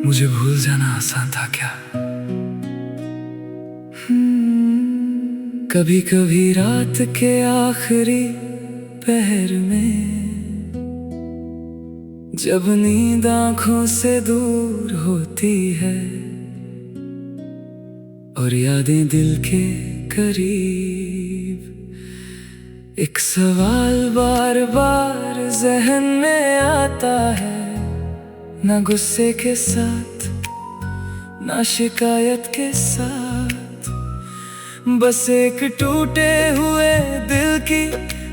मुझे भूल जाना आसान था क्या? कभी कभी रात के आखिरी पहर में, जब नींद आंखों से दूर होती है और यादें दिल के करीब, एक सवाल बार बार जहन में आता है, ना गुस्से के साथ ना शिकायत के साथ, बस एक टूटे हुए दिल की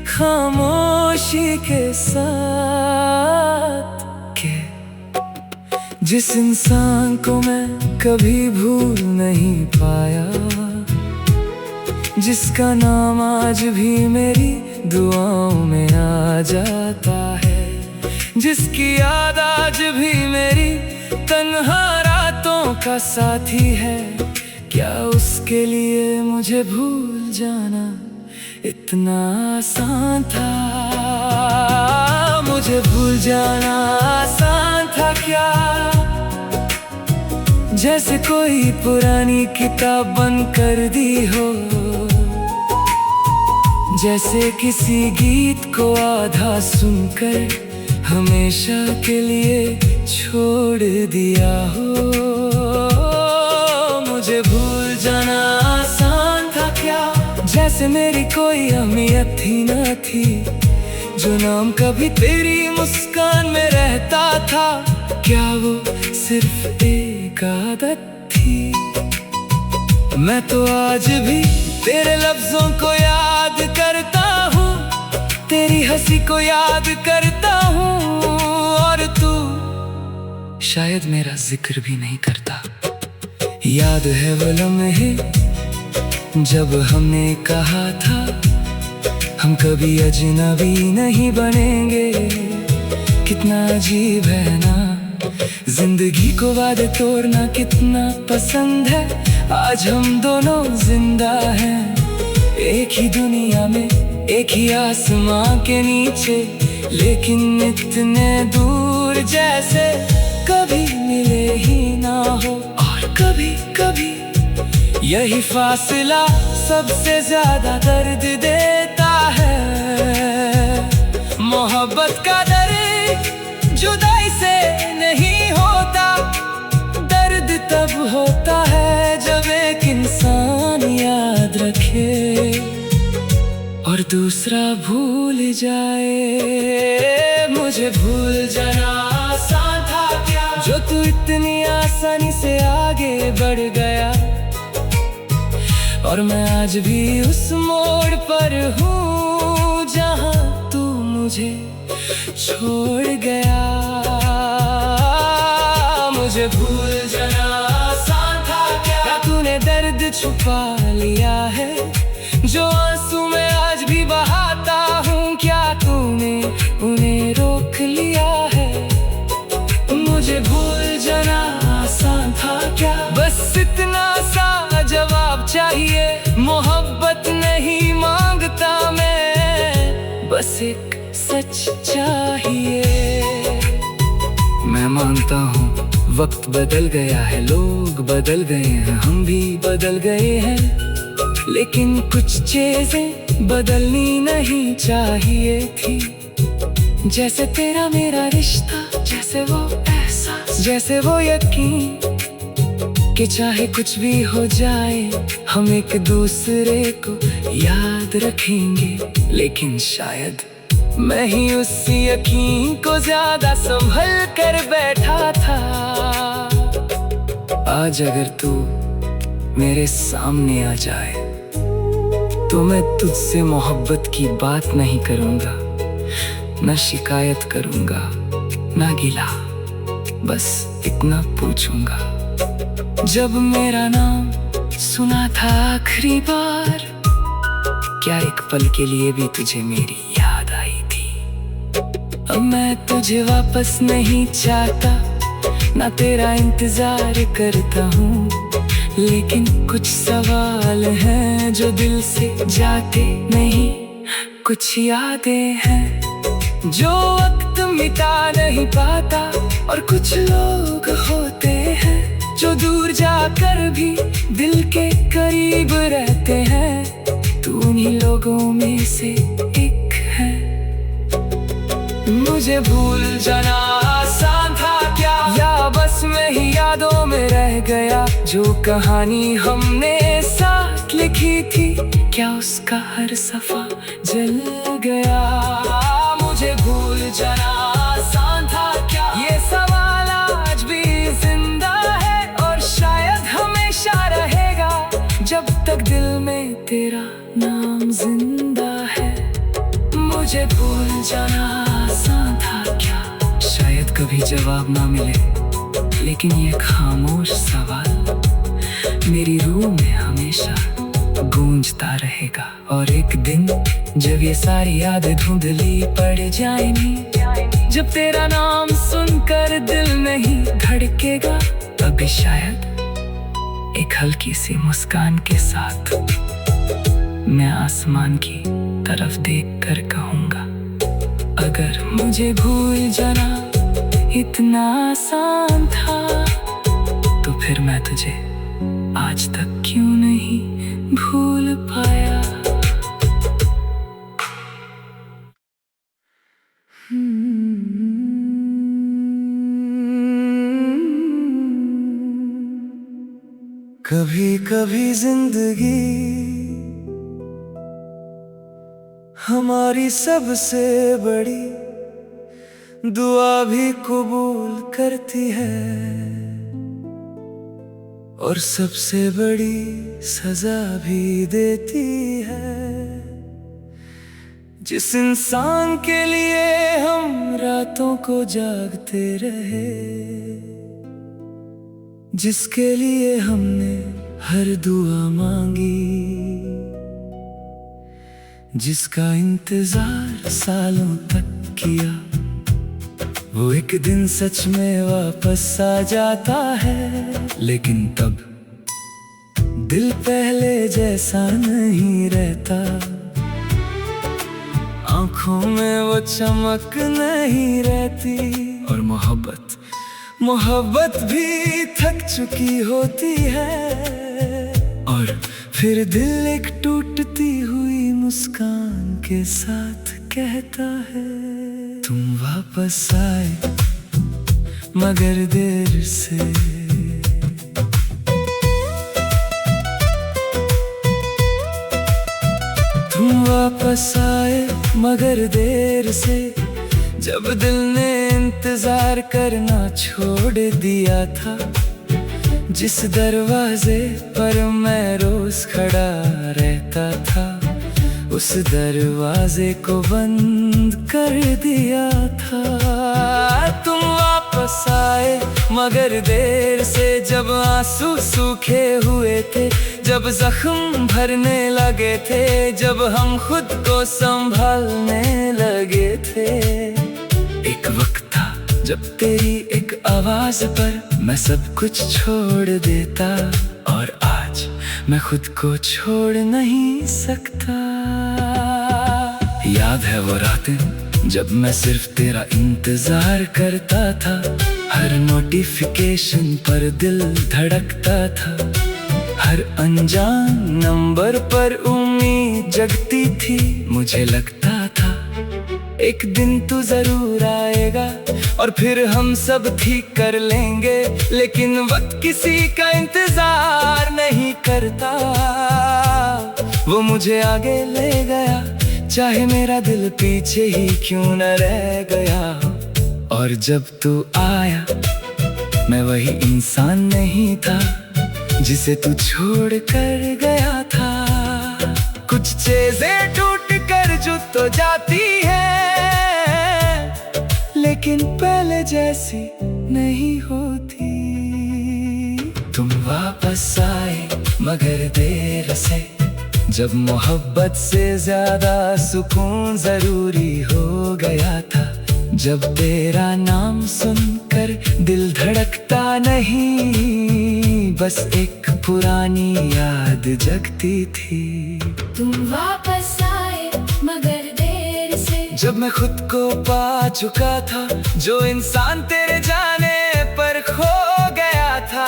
खामोशी के साथ के जिस इंसान को मैं कभी भूल नहीं पाया, जिसका नाम आज भी मेरी दुआओं में आ जाता है, जिसकी याद आज भी मेरी तन्हा रातों का साथी है, क्या उसके लिए मुझे भूल जाना इतना आसान था? मुझे भूल जाना आसान था क्या? जैसे कोई पुरानी किताब बंद कर दी हो, जैसे किसी गीत को आधा सुनकर हमेशा के लिए छोड़ दिया हो। मुझे भूल जाना आसान था क्या? जैसे मेरी कोई अहमियत ही न थी, जो नाम कभी तेरी मुस्कान में रहता था, क्या वो सिर्फ एक आदत थी? मैं तो आज भी तेरे लफ्जों को याद करता हूँ, तेरी हंसी को याद करता हूँ, और तू शायद मेरा जिक्र भी नहीं करता। याद है वो लम्हे जब हमने कहा था हम कभी अजनबी नहीं बनेंगे, कितना अजीब है ना, जिंदगी को वादे तोड़ना कितना पसंद है। आज हम दोनों जिंदा हैं, एक ही दुनिया में, एक ही आसमां के नीचे, लेकिन इतने दूर जैसे कभी मिले ही ना हो। और कभी कभी यही फासला सबसे ज्यादा दर्द देता है। मोहब्बत का दर्द जुदाई से नहीं होता, दर्द तब होता है जब एक इंसान याद रखे और दूसरा भूल जाए। मुझे भूल जाना आसान था क्या? जो तू इतनी आसानी से आगे बढ़ गया, और मैं आज भी उस मोड़ पर हूँ जहाँ तू मुझे छोड़ गया। मुझे भूल जाना आसान था क्या? तूने दर्द छुपा लिया है, जो आंसू मैं आज भी बहाता हूँ, क्या तूने उन्हें रोक लिया है? मुझे भूल जाना आसान था क्या? बस इतना सा जवाब चाहिए, मोहब्बत नहीं मांगता मैं, बस एक सच चाहिए। मैं मानता हूँ वक्त बदल गया है, लोग बदल गए हैं, हम भी बदल गए हैं, लेकिन कुछ चीजें बदलनी नहीं चाहिए थी। जैसे तेरा मेरा रिश्ता, जैसे वो एहसास, जैसे वो यकीन कि चाहे कुछ भी हो जाए हम एक दूसरे को याद रखेंगे। लेकिन शायद मैं ही उस यकीन को ज्यादा संभल कर बैठा था। आज अगर तू मेरे सामने आ जाए तो मैं तुझसे मोहब्बत की बात नहीं करूंगा, ना शिकायत करूंगा, ना गिला, बस इतना पूछूंगा, जब मेरा नाम सुना था आखिरी बार, क्या एक पल के लिए भी तुझे मेरी याद आई थी? अब मैं तुझे वापस नहीं चाहता, ना तेरा इंतजार करता हूँ, लेकिन कुछ सवाल हैं जो दिल से जाते नहीं, कुछ यादें हैं जो वक्त मिटा नहीं पाता, और कुछ लोग होते जाकर भी दिल के करीब रहते हैं। तू उन्हीं लोगों में से एक है। मुझे भूल जाना आसान था क्या, या बस मैं ही यादों में रह गया। जो कहानी हमने साथ लिखी थी, क्या उसका हर सफा जल गया। मुझे भूल जाना आसान था क्या, ये सवाल आज भी जिंदा है और शायद हमेशा रहेगा, जब तक दिल में तेरा नाम जिंदा है। मुझे भूल जाना आसान था क्या, शायद कभी जवाब ना मिले, लेकिन ये खामोश सवाल मेरी रूह में हमेशा गूंजता रहेगा। और एक दिन जब ये सारी यादें धुंधली पड़ जाएंगी, जब तेरा नाम सुनकर दिल नहीं धड़केगा, तभी शायद एक हल्की सी मुस्कान के साथ मैं आसमान की तरफ देखकर कहूँगा, अगर मुझे भूल जाना इतना आसान था, तो फिर मैं तुझे आज तक क्यों नहीं भूल पाया। कभी कभी जिंदगी हमारी सबसे बड़ी दुआ भी कबूल करती है, और सबसे बड़ी सजा भी देती है। जिस इंसान के लिए हम रातों को जागते रहे, जिसके लिए हमने हर दुआ मांगी, जिसका इंतजार सालों तक किया, वो एक दिन सच में वापस आ जाता है। लेकिन तब दिल पहले जैसा नहीं रहता, आंखों में वो चमक नहीं रहती, और मोहब्बत भी थक चुकी होती है। और फिर दिल एक टूटती हुई मुस्कान के साथ कहता है, तुम वापस आए मगर देर से। तुम वापस आए मगर देर से, जब दिल ने इंतजार करना छोड़ दिया था। जिस दरवाजे पर मैं रोज खड़ा रहता था, उस दरवाजे को बंद कर दिया था। तुम वापस आए मगर देर से, जब आंसू सूखे हुए थे, जब जख्म भरने लगे थे, जब हम खुद को संभालने लगे थे। एक वक्त था जब तेरी एक आवाज पर मैं सब कुछ छोड़ देता, और आज मैं खुद को छोड़ नहीं सकता। याद है वो रातें जब मैं सिर्फ तेरा इंतजार करता था, हर नोटिफिकेशन पर दिल धड़कता था, हर अनजान नंबर पर उम्मीद जगती थी। मुझे लगता था एक दिन तू जरूर आएगा और फिर हम सब ठीक कर लेंगे, लेकिन वक्त किसी का इंतजार नहीं करता। वो मुझे आगे ले गया, चाहे मेरा दिल पीछे ही क्यों न रह गया हो। और जब तू आया मैं वही इंसान नहीं था जिसे तू छोड़ कर गया था। कुछ चीजें टूट कर जो तो जाती है, लेकिन पहले जैसी नहीं होती। तुम वापस आए मगर देर से, जब मोहब्बत से ज्यादा सुकून जरूरी हो गया था। जब तेरा नाम सुनकर दिल धड़कता नहीं, बस एक पुरानी याद जगती थी। तुम वापस आए मगर देर से, जब मैं खुद को पा चुका था, जो इंसान तेरे जाने पर खो गया था।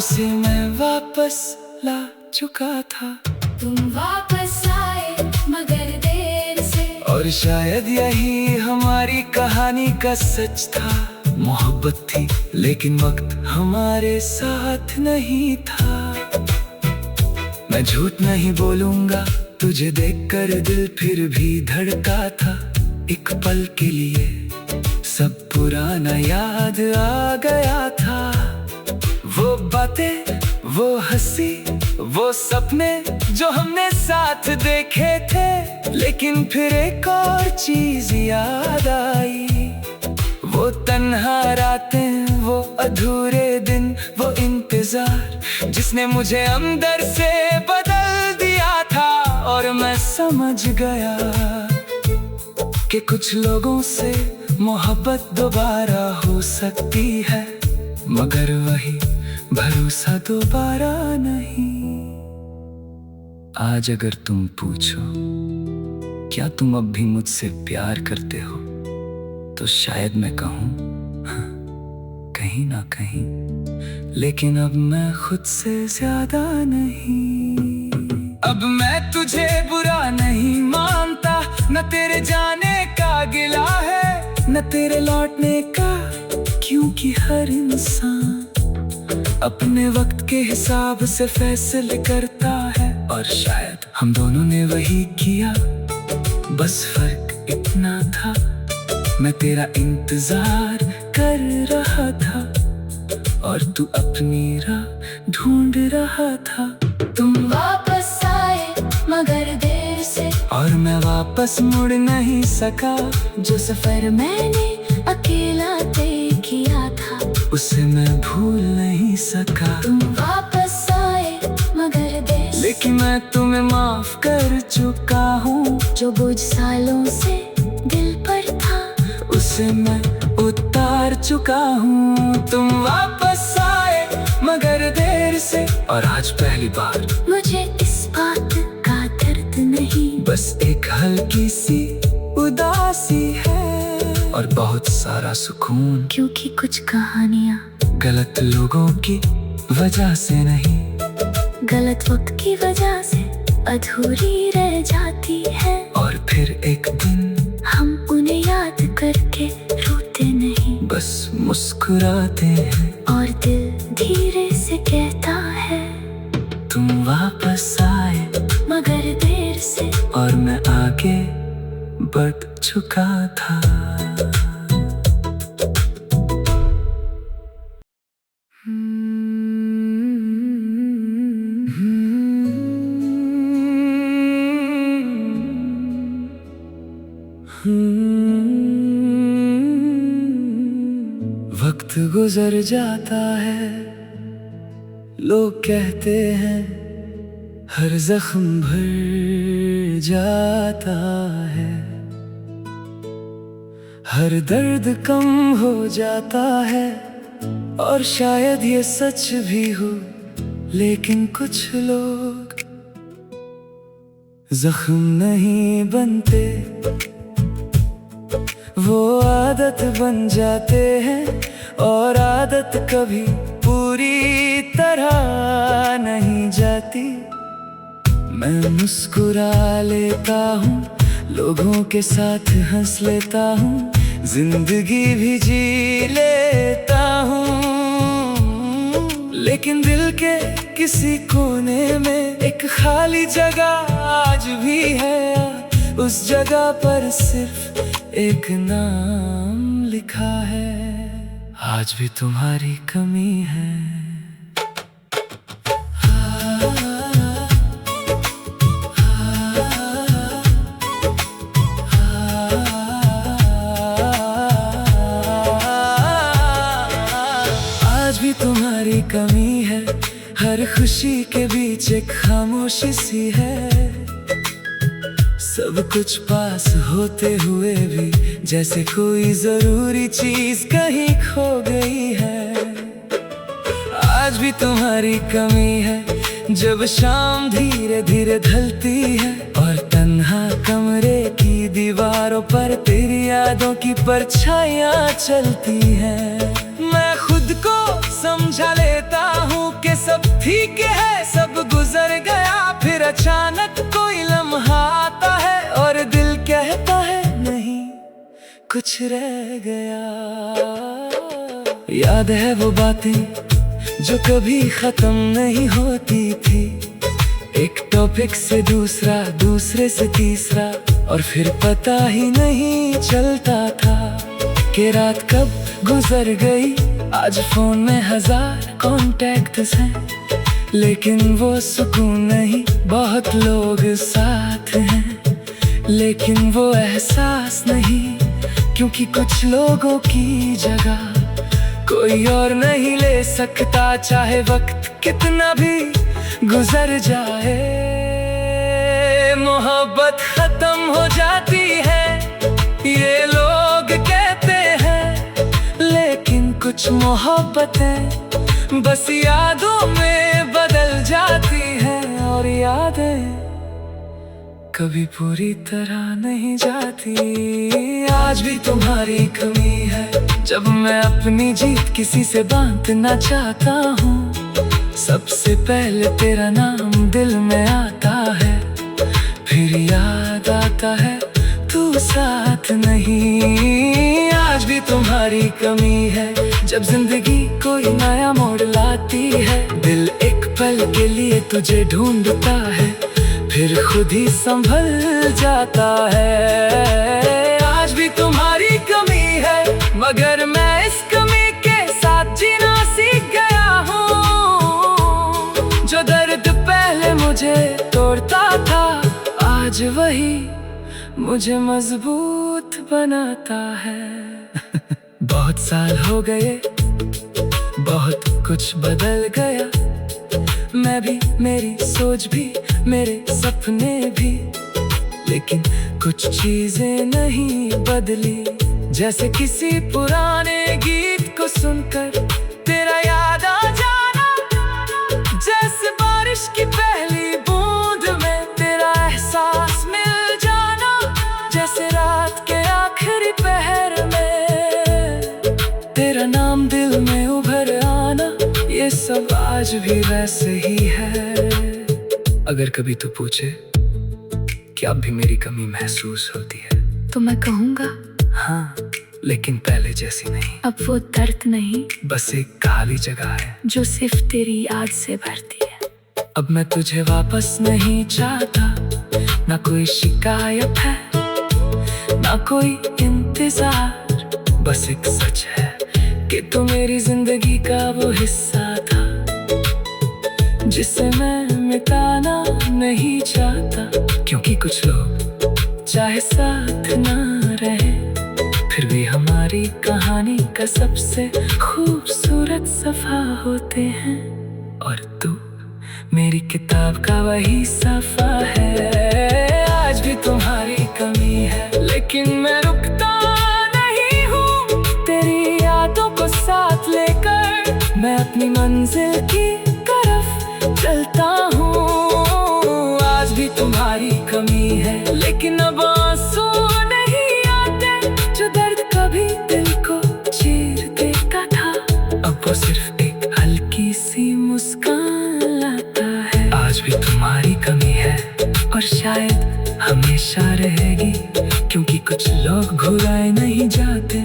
जिसे मैं वापस ला चुका था। तुम वापस आए मगर देर से, और शायद यही हमारी कहानी का सच था। मोहब्बत थी लेकिन वक्त हमारे साथ नहीं था। मैं झूठ नहीं बोलूंगा, तुझे देखकर दिल फिर भी धड़का था। एक पल के लिए सब पुराना याद आ गया था। वो बातें, वो हंसी, वो सपने जो हमने साथ देखे थे। लेकिन फिर एक और चीज याद आई, वो तन्हा रातें, वो अधूरे दिन, वो इंतजार जिसने मुझे अंदर से बदल दिया था। और मैं समझ गया कि कुछ लोगों से मोहब्बत दोबारा हो सकती है, मगर वही भरोसा दोबारा नहीं। आज अगर तुम पूछो क्या तुम अब भी मुझसे प्यार करते हो, तो शायद मैं कहूँ कहीं ना कहीं, लेकिन अब मैं खुद से ज्यादा नहीं। अब मैं तुझे बुरा नहीं मानता, न तेरे जाने का गिला है, न तेरे लौटने का, क्योंकि हर इंसान अपने वक्त के हिसाब से फैसले करता है। और शायद हम दोनों ने वही किया, बस फर्क इतना था, मैं तेरा इंतजार कर रहा था और तू अपनी राह ढूंढ रहा था। तुम वापस आए मगर देर से, और मैं वापस मुड़ नहीं सका। जो सफर मैंने अकेला तय किया था, उसे मैं भूल नहीं सका। तुम वापस आए मगर देर से, लेकिन मैं तुम्हें माफ कर चुका हूँ। जो बोझ सालों से दिल पर था, उसे मैं उतार चुका हूँ। तुम वापस आए मगर देर से, और आज पहली बार मुझे इस बात का दर्द नहीं, बस एक हल्की सी उदासी है और बहुत सारा सुकून। क्योंकि कुछ कहानियाँ गलत लोगों की वजह से नहीं, गलत वक्त की वजह से अधूरी रह जाती है। और फिर एक दिन हम उन्हें याद करके रोते नहीं, बस मुस्कुराते हैं। और दिल धीरे से कहता है, तुम वापस आए मगर देर से, और मैं आगे बढ़ चुका था। वक्त गुजर जाता है, लोग कहते हैं हर जख्म भर जाता है, हर दर्द कम हो जाता है। और शायद ये सच भी हो, लेकिन कुछ लोग जख्म नहीं बनते, वो आदत बन जाते हैं। और आदत कभी पूरी तरह नहीं जाती। मैं मुस्कुरा लेता हूँ, लोगों के साथ हंस लेता हूँ, जिंदगी भी जी लेता हूँ। लेकिन दिल के किसी कोने में एक खाली जगह आज भी है। उस जगह पर सिर्फ एक नाम लिखा है, आज भी तुम्हारी कमी है। आज भी तुम्हारी कमी है, हर खुशी के बीच एक खामोशी सी है। सब कुछ पास होते हुए भी जैसे कोई जरूरी चीज कहीं खो गई है। आज भी तुम्हारी कमी है, जब शाम धीरे धीरे ढलती है और तन्हा कमरे की दीवारों पर तेरी यादों की परछाइयाँ चलती हैं। मैं खुद को समझा लेता हूँ कि ठीक है सब गुजर गया, फिर अचानक कोई लम्हा आता है और दिल कहता है नहीं कुछ रह गया। याद है वो बातें जो कभी खत्म नहीं होती थी, एक टॉपिक से दूसरा, दूसरे से तीसरा, और फिर पता ही नहीं चलता था कि रात कब गुजर गई। आज फोन में 1000 कॉन्टैक्ट्स हैं, लेकिन वो सुकून नहीं। बहुत लोग साथ हैं लेकिन वो एहसास नहीं, क्योंकि कुछ लोगों की जगह कोई और नहीं ले सकता, चाहे वक्त कितना भी गुजर जाए। मोहब्बत खत्म हो जाती है ये लोग कहते हैं, लेकिन कुछ मोहब्बतें बस यादों में बदल जाती हैं, और यादें कभी पूरी तरह नहीं जाती। आज भी तुम्हारी कमी है जब मैं अपनी जीत किसी से बांटना चाहता हूँ। सबसे पहले तेरा नाम दिल में आता है, फिर याद आता है तू साथ नहीं। आज भी तुम्हारी कमी है जब जिंदगी कोई नया मोड़ लाती है, दिल एक पल के लिए तुझे ढूंढता है, फिर खुद ही संभल जाता है। आज भी तुम्हारी कमी है मगर मैं इस कमी के साथ जीना सीख गया हूँ। जो दर्द पहले मुझे तोड़ता था, आज वही मुझे मजबूत बनाता है। बहुत साल हो गए, बहुत कुछ बदल गया, मैं भी, मेरी सोच भी, मेरे सपने भी, लेकिन कुछ चीजें नहीं बदली। जैसे किसी पुराने गीत को सुनकर तेरा याद आ जाना, जैसे बारिश की पहली बूंद में तेरा एहसास मिल जाना, जैसे रात के आखिरी पहर में तेरा नाम दिल में उभर आना, ये सब आज भी वैसे ही है। अगर कभी तू पूछे कि अब भी मेरी कमी महसूस होती है, तो मैं कहूँगा हाँ, लेकिन पहले जैसी नहीं। अब वो दर्द नहीं, बस एक खाली जगह है जो सिर्फ तेरी याद से भरती है। अब मैं तुझे वापस नहीं चाहता, ना कोई शिकायत है, ना कोई इंतजार, बस एक सच है कि तू मेरी जिंदगी का वो हिस्सा था, जिसे मैं मिटाना नहीं चाहता। क्योंकि कुछ लोग चाहे साथ ना रहे, फिर भी हमारी कहानी का सबसे खूबसूरत सफा होते हैं, और तू मेरी किताब का वही सफा है। आज भी तुम्हारी कमी है लेकिन मैं रुकता नहीं हूँ, तेरी यादों को साथ लेकर मैं अपनी मंजिल की तरफ चलता हूँ। आज भी तुम्हारी कमी है लेकिन अब आंसू नहीं आते, जो दर्द कभी दिल को चीर देता था, अब वो सिर्फ एक हल्की सी मुस्कान लाता है। आज भी तुम्हारी कमी है और शायद हमेशा रहेगी, क्योंकि कुछ लोग भुलाए नहीं जाते,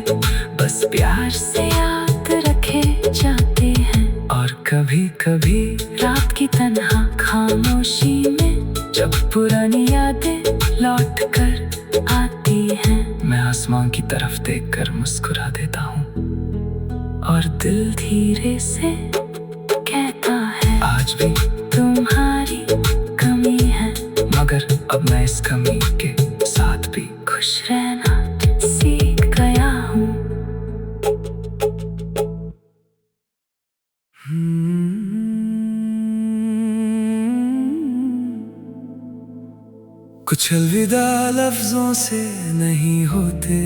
बस प्यार से याद रखे जाते हैं। और कभी कभी रात की तन्हा खामोशी में जब पुरानी यादें लौट कर आती हैं, मैं आसमान की तरफ देखकर मुस्कुरा देता हूँ, और दिल धीरे से कहता है आज भी तुम्हारी कमी है, मगर अब मैं इस कमी के साथ भी खुश रहना सीख गया हूँ। कुछ अलविदा लफ्जों से नहीं होते,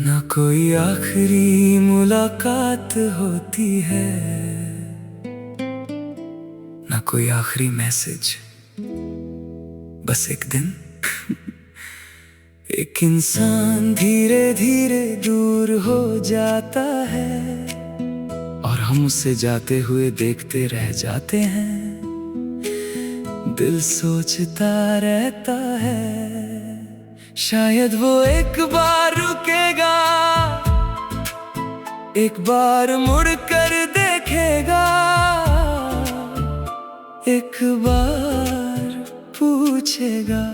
ना कोई आखिरी मुलाकात होती है, ना कोई आखिरी मैसेज, बस एक दिन एक इंसान धीरे धीरे दूर हो जाता है, और हम उसे जाते हुए देखते रह जाते हैं। दिल सोचता रहता है शायद वो एक बार रुकेगा, एक बार मुड़ कर देखेगा, एक बार पूछेगा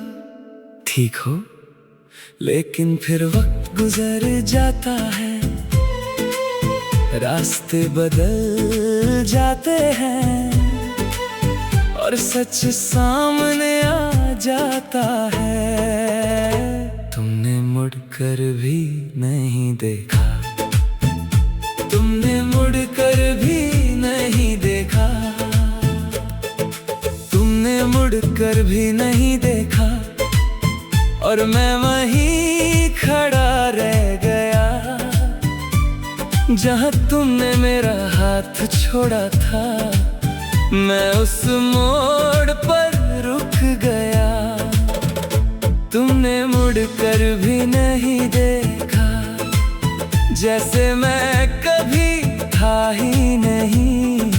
ठीक हो। लेकिन फिर वक्त गुजर जाता है, रास्ते बदल जाते हैं और सच सामने आ जाता है। तुमने मुड़कर भी नहीं देखा, तुमने मुड़कर भी नहीं देखा, तुमने मुड़कर भी नहीं देखा और मैं वहीं खड़ा रह गया जहाँ तुमने मेरा हाथ छोड़ा था। मैं उस मोड़ पर रुक गया, तुमने मुड़कर भी नहीं देखा, जैसे मैं कभी था ही नहीं,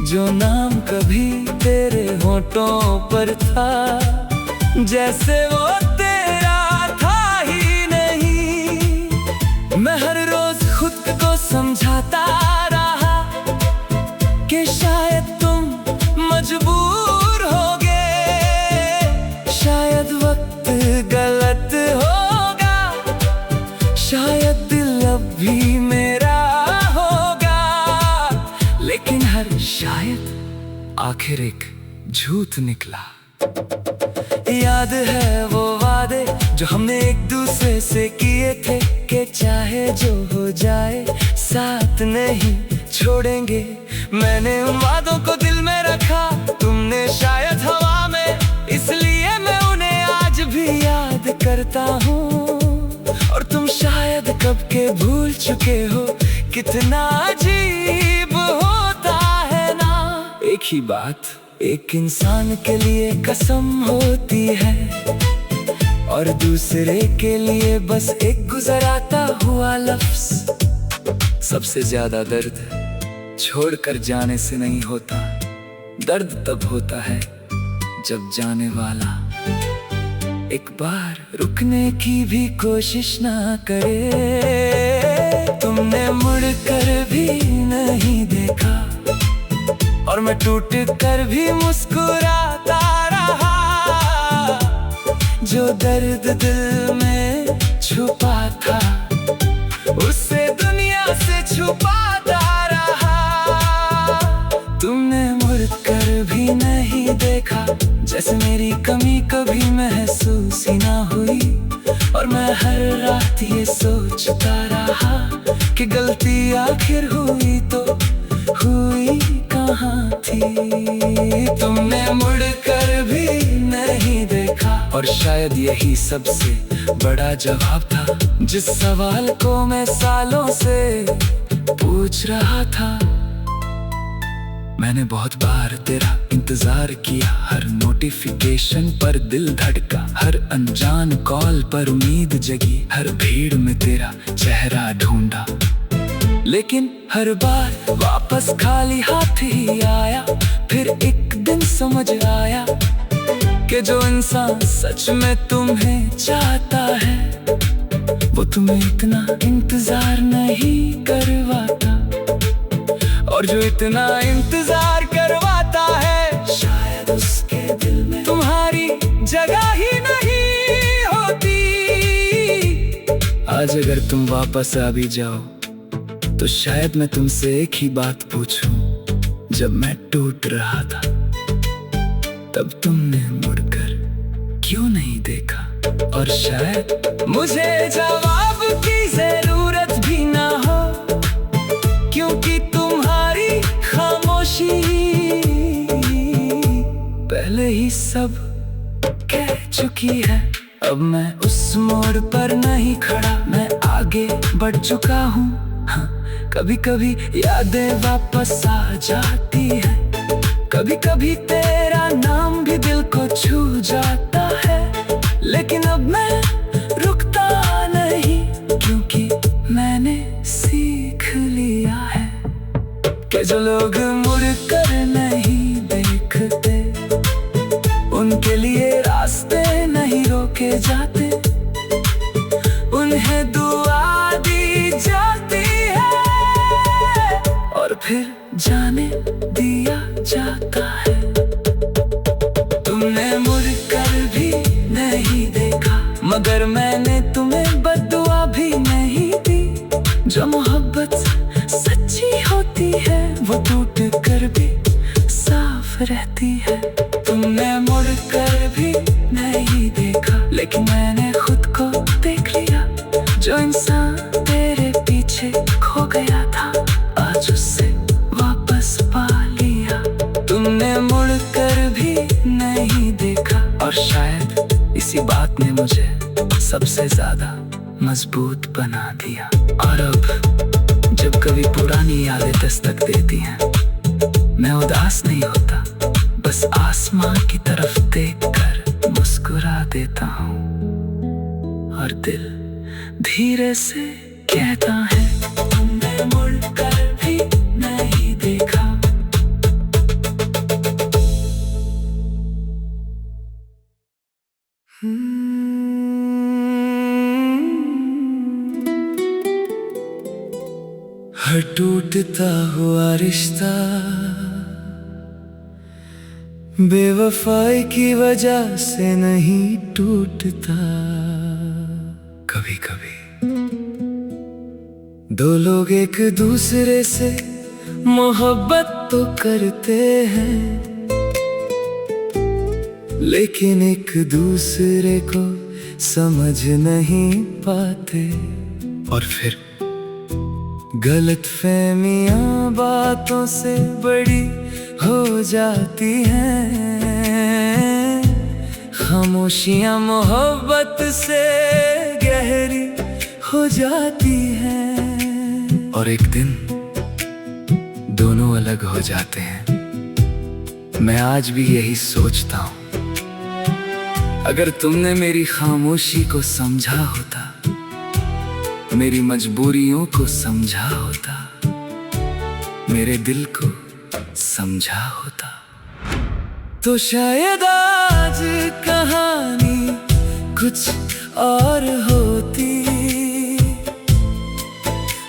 जो नाम कभी तेरे होठों पर था, जैसे वो तेरा था ही नहीं। मैं हर रोज खुद को समझाता रहा कि शायद तुम मजबूर होगे, शायद वक्त गलत होगा, शायद दिल अब भी मेरा होगा। लेकिन हर शायद आखिर एक झूठ निकला। याद है वो वादे जो हमने एक दूसरे से किए थे कि चाहे जो हो जाए साथ नहीं छोड़ेंगे। मैंने उन वादों को दिल में रखा, तुमने शायद हवा में, इसलिए मैं उन्हें आज भी याद करता हूँ। और तुम शायद कब के भूल चुके हो, कितना अजीब होता है ना। एक ही बात एक इंसान के लिए कसम होती है और दूसरे के लिए बस एक गुजराता हुआ लफ्ज। सबसे ज्यादा दर्द छोड़कर जाने से नहीं होता, दर्द तब होता है जब जाने वाला एक बार रुकने की भी कोशिश ना करे। तुमने मुड़कर भी नहीं देखा और मैं टूट कर भी मुस्कुराता रहा। जो दर्द दिल में छुपा था उसे दुनिया से छुपाता रहा। तुमने मुड़कर भी नहीं देखा, जैसे मेरी कमी कभी महसूस ही ना हुई। और मैं हर रात ये सोचता रहा कि गलती आखिर हुई तो हुई कहाँ थी। तुमने मुड़कर भी नहीं देखा और शायद यही सबसे बड़ा जवाब था जिस सवाल को मैं सालों से पूछ रहा था। मैंने बहुत बार तेरा इंतजार किया, हर नोटिफिकेशन पर दिल धड़का, हर अनजान कॉल पर उम्मीद जगी, हर भीड़ में तेरा चेहरा ढूंढा। लेकिन हर बार वापस खाली हाथ ही आया। फिर एक दिन समझ आया कि जो इंसान सच में तुम्हें चाहता है वो तुम्हें इतना इंतजार नहीं करवाता, और जो इतना इंतजार करवाता है शायद उसके दिल में तुम्हारी जगह ही नहीं होती। आज अगर तुम वापस आ भी जाओ तो शायद मैं तुमसे एक ही बात पूछूं। जब मैं टूट रहा था तब तुमने मुड़कर क्यों नहीं देखा? और शायद मुझे जवाब की जरूरत भी ना हो, क्योंकि तुम्हारी खामोशी पहले ही सब कह चुकी है। अब मैं उस मोड़ पर नहीं खड़ा, मैं आगे बढ़ चुका हूँ। हाँ, कभी कभी यादें वापस आ जाती है, कभी कभी तेरा नाम भी दिल को छू जाता है। लेकिन अब मैं रुकता नहीं, क्योंकि मैंने सीख लिया है उन्हें दुआ दी जाती है और फिर जाने दिया जाता है। तुमने मुड़कर भी नहीं देखा, मगर मैंने तुम्हें बद्दुआ भी नहीं दी। जो मोहब्बत सच्ची होती है वो टूट कर भी साफ रहती है। तुमने मुड़कर भी नहीं देखा, लेकिन मैंने खुद को देख लिया। जो इंसान तेरे पीछे खो गया था, आज उससे वापस पा लिया। तुमने मुड़कर भी नहीं देखा, और शायद इसी बात ने मुझे सबसे ज्यादा मजबूत बना दिया। और अब जब कभी पुरानी यादें दस्तक देती हैं, मैं उदास नहीं होता, बस आसमां की तरफ देखकर मुस्कुरा देता हूँ। और दिल धीरे से कहता है, तुमने मुड़कर भी नहीं देखा। हर टूटता हुआ रिश्ता बेवफाई की वजह से नहीं टूटता। कभी कभी दो लोग एक दूसरे से मोहब्बत तो करते हैं, लेकिन एक दूसरे को समझ नहीं पाते। और फिर गलतफहमियां बातों से बड़ी हो जाती हैं, खामोशियां मोहब्बत से गहरी हो जाती हैं। और एक दिन दोनों अलग हो जाते हैं। मैं आज भी यही सोचता हूँ, अगर तुमने मेरी खामोशी को समझा होता, मेरी मजबूरियों को समझा होता, मेरे दिल को समझा होता, तो शायद आज कहानी कुछ और होती।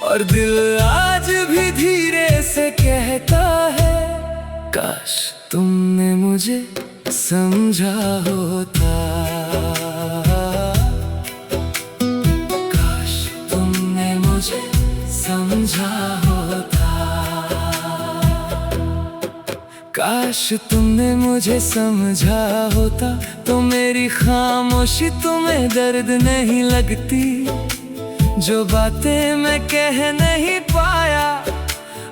और दिल आज भी धीरे से कहता है, काश तुमने मुझे समझा होता। काश तुमने मुझे समझा होता। काश तुमने मुझे समझा होता, तो मेरी खामोशी तुम्हें दर्द नहीं लगती। जो बातें मैं कह नहीं पाया,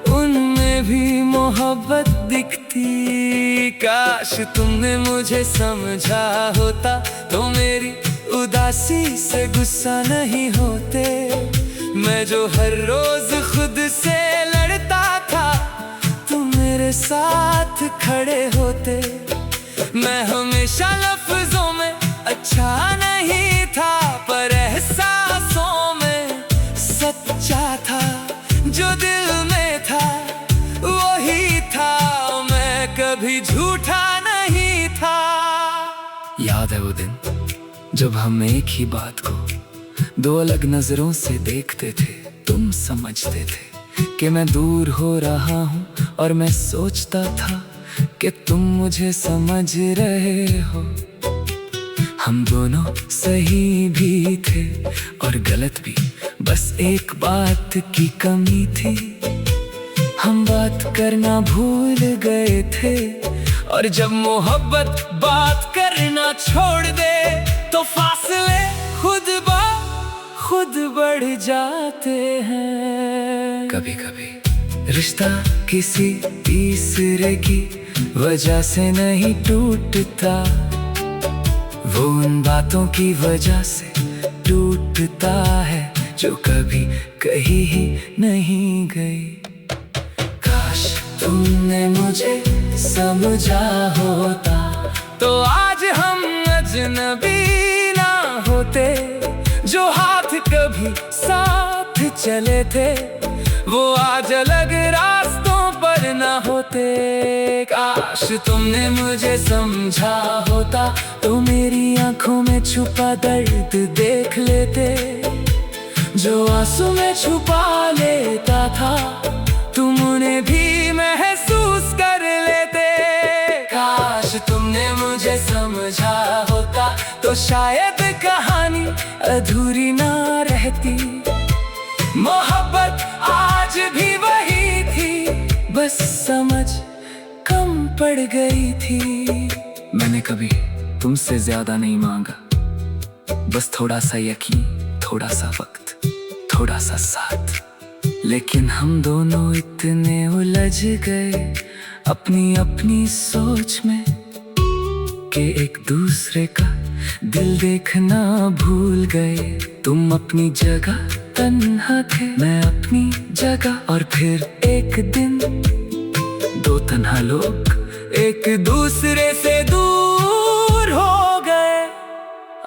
उनमें भी मोहब्बत दिखती। काश तुमने मुझे समझा होता, तो मेरी उदासी से गुस्सा नहीं होते। मैं जो हर रोज खुद से लड़ता था, तुम मेरे साथ खड़े होते। मैं हमेशा लफ्जों में अच्छा नहीं था, पर एहसासों में सच्चा था। जो दिल में था वही था, मैं कभी झूठा नहीं था। याद है वो दिन जब हम एक ही बात को दो अलग नजरों से देखते थे। तुम समझते थे कि मैं दूर हो रहा हूँ, और मैं सोचता था कि तुम मुझे समझ रहे हो। हम दोनों सही भी थे और गलत भी, बस एक बात की कमी थी। हम बात करना भूल गए थे, और जब मोहब्बत बात करना छोड़ दे, तो फासले खुद बढ़ जाते हैं। कभी कभी रिश्ता किसी तीसरे की वजह से नहीं टूटता, वो उन बातों की वजह से टूटता है जो कभी कही ही नहीं गई। काश तुमने मुझे समझा होता, तो आज हम अजनबी ना होते। जो हाथ कभी साथ चले थे, वो आज अलग रास्तों पर ना होते। काश तुमने मुझे समझा होता, तो मेरी आंखों में छुपा दर्द देख लेते। जो आंसू में छुपा लेता था, तुम उन्हें भी महसूस कर लेते। काश तुमने मुझे समझा होता, तो शायद कहानी अधूरी ना रहती। मोहब्बत आज भी वही थी, बस समझ कम पड़ गई थी। मैंने कभी तुमसे ज्यादा नहीं मांगा, बस थोड़ा सा यकीन, थोड़ा सा वक्त, थोड़ा सा साथ। लेकिन हम दोनों इतने उलझ गए अपनी अपनी सोच में कि एक दूसरे का दिल देखना भूल गए। तुम अपनी जगह तन्हा थे, मैं अपनी जगह, और फिर एक दिन दो तन्हा लोग एक दूसरे से दूर हो गए।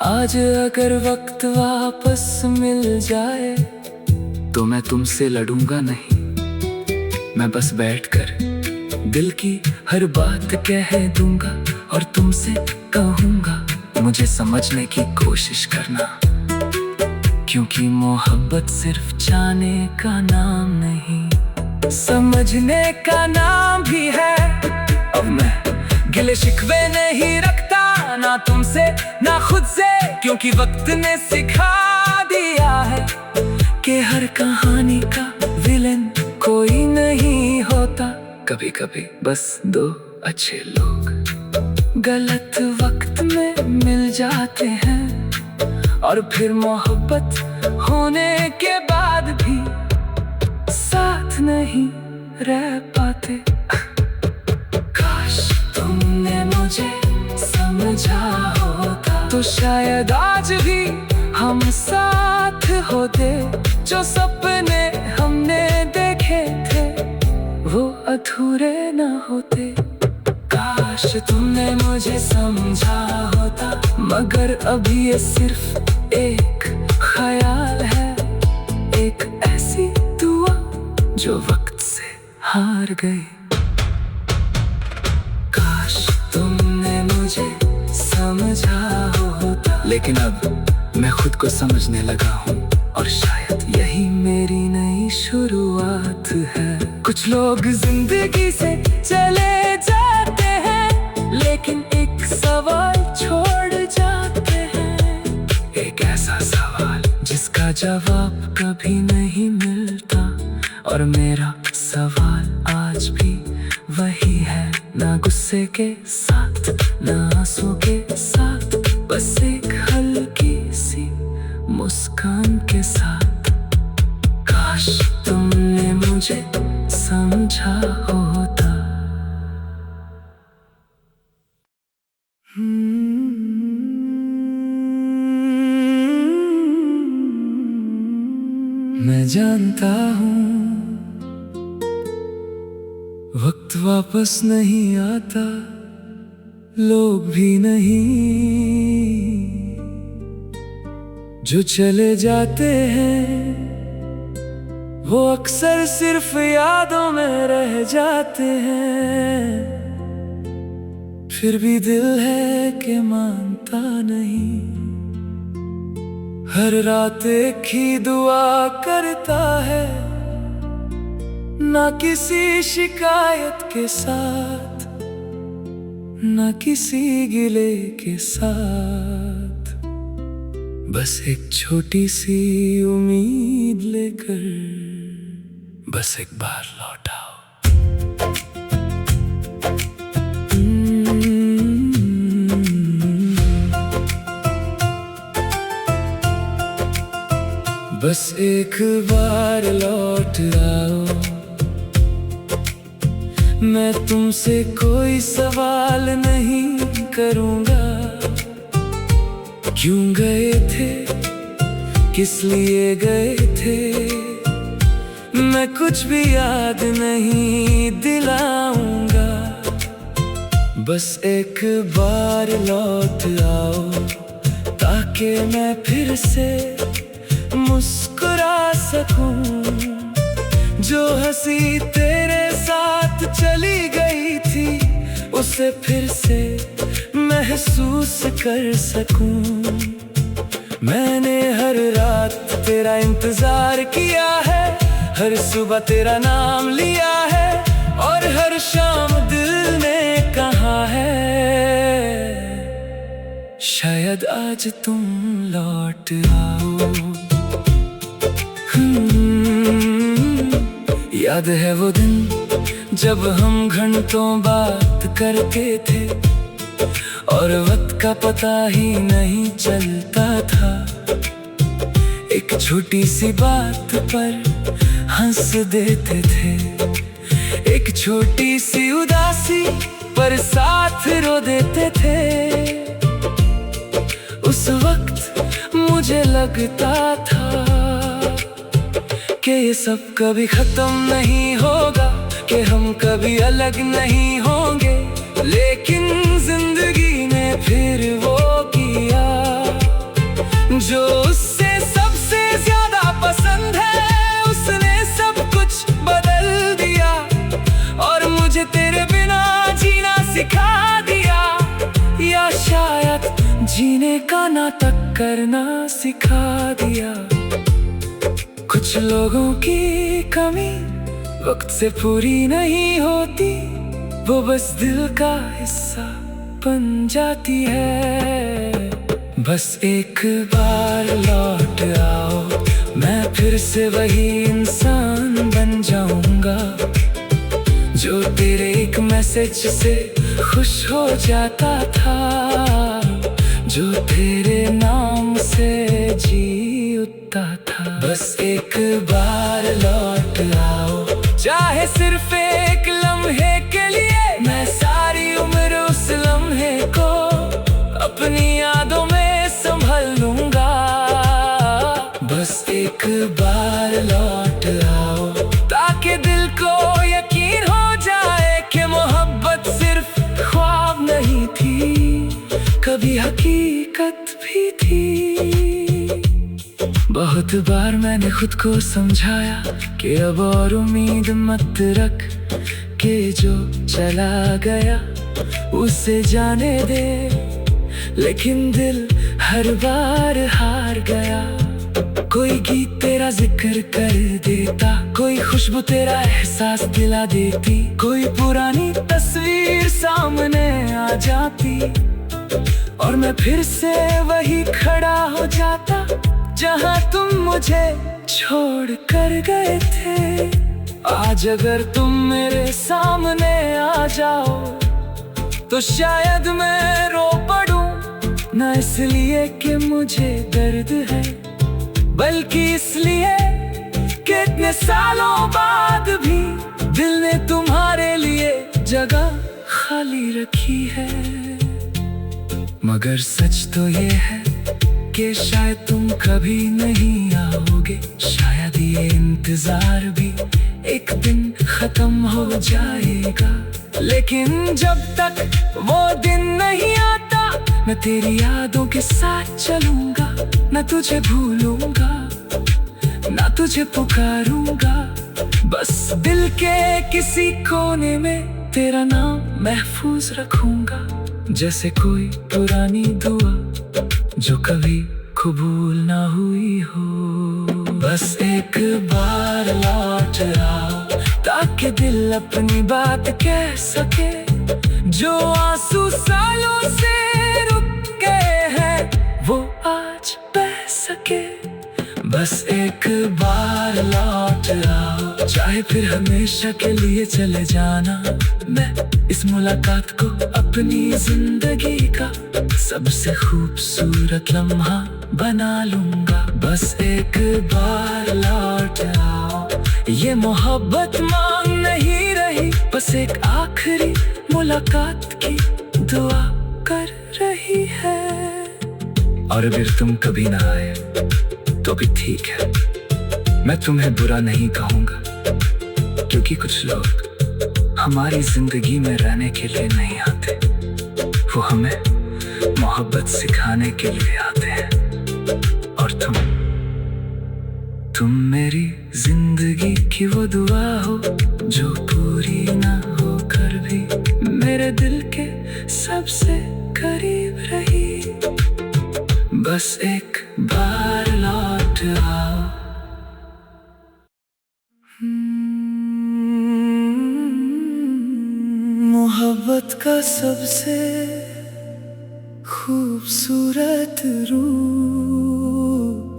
आज अगर वक्त वापस मिल जाए, तो मैं तुमसे लड़ूंगा नहीं, मैं बस बैठकर दिल की हर बात कह दूंगा और तुमसे कहूंगा मुझे समझने की कोशिश करना। क्योंकि मोहब्बत सिर्फ जाने का नाम नहीं, समझने का नाम भी है। अब मैं गिले शिकवे नहीं रखता, ना तुमसे ना खुद से, क्योंकि वक्त ने सिखा दिया है कि हर कहानी का विलेन कोई नहीं होता। कभी कभी बस दो अच्छे लोग गलत वक्त में मिल जाते हैं, और फिर मोहब्बत होने के बाद भी साथ नहीं रह पाते। काश तुमने मुझे समझा होता, तो शायद आज भी हम साथ होते। जो सपने हमने देखे थे, वो अधूरे न होते। काश तुमने मुझे समझा होता, मगर अभी ये सिर्फ एक ख्याल है, एक ऐसी दुआ जो वक्त से हार गई। काश तुमने मुझे समझा होता, लेकिन अब मैं खुद को समझने लगा हूँ, और शायद यही मेरी नई शुरुआत है। कुछ लोग जिंदगी से चले जाते हैं, लेकिन एक सवाल छोड़ जाते हैं। एक ऐसा सवाल जिसका जवाब कभी नहीं मिलता, और मेरा सवाल आज भी वही है। ना गुस्से के साथ, ना आंसू के साथ, बस एक हल्की सी मुस्कान के साथ। काश तुमने मुझे समझा होता। मैं जानता हूँ वक्त वापस नहीं आता, लोग भी नहीं। जो चले जाते हैं वो अक्सर सिर्फ यादों में रह जाते हैं। फिर भी दिल है कि मानता नहीं, हर रात एक ही दुआ करता है। ना किसी शिकायत के साथ, ना किसी गिले के साथ, बस एक छोटी सी उम्मीद लेकर बस एक बार लौट आओ। बस एक बार लौट आओ। मैं तुमसे कोई सवाल नहीं करूंगा, क्यों गए थे, किस लिए गए थे, मैं कुछ भी याद नहीं दिलाऊंगा। बस एक बार लौट आओ, ताकि मैं फिर से मुस्कुरा सकूं। जो हंसी तेरे साथ चली गई थी, उसे फिर से महसूस कर सकूं। मैंने हर रात तेरा इंतजार किया है, हर सुबह तेरा नाम लिया है, और हर शाम दिल ने कहा है शायद आज तुम लौट आओ। याद है वो दिन जब हम घंटों बात करते थे और वक्त का पता ही नहीं चलता था। एक छोटी सी बात पर हंस देते थे, एक छोटी सी उदासी पर साथ रो देते थे। उस वक्त मुझे लगता था कि ये सब कभी खत्म नहीं होगा, कि हम कभी अलग नहीं होंगे। लेकिन जिंदगी ने फिर वो किया जो उससे सबसे ज्यादा पसंद है। उसने सब कुछ बदल दिया और मुझे तेरे बिना जीना सिखा दिया, या शायद जीने का नाटक करना सिखा दिया। कुछ लोगों की कमी वक्त से पूरी नहीं होती, वो बस दिल का हिस्सा बन जाती है। बस एक बार लौट आओ, मैं फिर से वही इंसान बन जाऊंगा जो तेरे एक मैसेज से खुश हो जाता था, जो तेरे नाम से जी उठता था। बस एक बार लौट आओ, चाहे सिर्फ एक लम्हे के लिए। मैं सारी उम्र उस लम्हे को अपनी यादों में संभाल लूंगा। बस एक बार लौट आओ, ताकि दिल को यकीन हो जाए कि मोहब्बत सिर्फ ख्वाब नहीं थी, कभी हकीकत भी थी। बहुत बार मैंने खुद को समझाया कि अब और उम्मीद मत रख, के जो चला गया उसे जाने दे। लेकिन दिल हर बार हार गया। कोई गीत तेरा जिक्र कर देता, कोई खुशबू तेरा एहसास दिला देती, कोई पुरानी तस्वीर सामने आ जाती, और मैं फिर से वही खड़ा हो जाता जहाँ तुम मुझे छोड़ कर गए थे। आज अगर तुम मेरे सामने आ जाओ तो शायद मैं रो पड़ूं, ना इसलिए कि मुझे दर्द है, बल्कि इसलिए कि इतने सालों बाद भी दिल ने तुम्हारे लिए जगह खाली रखी है। मगर सच तो ये है कि शायद तुम कभी नहीं आओगे, शायद ये इंतजार भी एक दिन खत्म हो जाएगा। लेकिन जब तक वो दिन नहीं आता, मैं तेरी यादों के साथ चलूंगा, ना तुझे भूलूंगा, ना तुझे पुकारूंगा। बस दिल के किसी कोने में तेरा नाम महफूज रखूंगा, जैसे कोई पुरानी दुआ जो कभी कबूल ना हुई हो। बस एक बार लौट आओ, ताकि दिल अपनी बात कह सके, जो आंसू सालों से रुक गए हैं वो आज बह सके। बस एक बार लौट आओ, चाहे फिर हमेशा के लिए चले जाना। मैं इस मुलाकात को अपनी जिंदगी का सबसे खूबसूरत लम्हा बना लूंगा। बस एक बार लौट आओ, ये मोहब्बत मांग नहीं रही, बस एक आखिरी मुलाकात की दुआ कर रही है। और अगर तुम कभी ना आए तो भी ठीक है, मैं तुम्हें बुरा नहीं कहूँगा, क्योंकि कुछ लोग हमारी जिंदगी में रहने के लिए नहीं आते, वो हमें मोहब्बत सिखाने के लिए आते हैं। और तुम मेरी जिंदगी की वो दुआ हो जो पूरी ना होकर भी मेरे दिल के सबसे करीब रही। बस एक बार लौट आओ। सबसे खूबसूरत रूप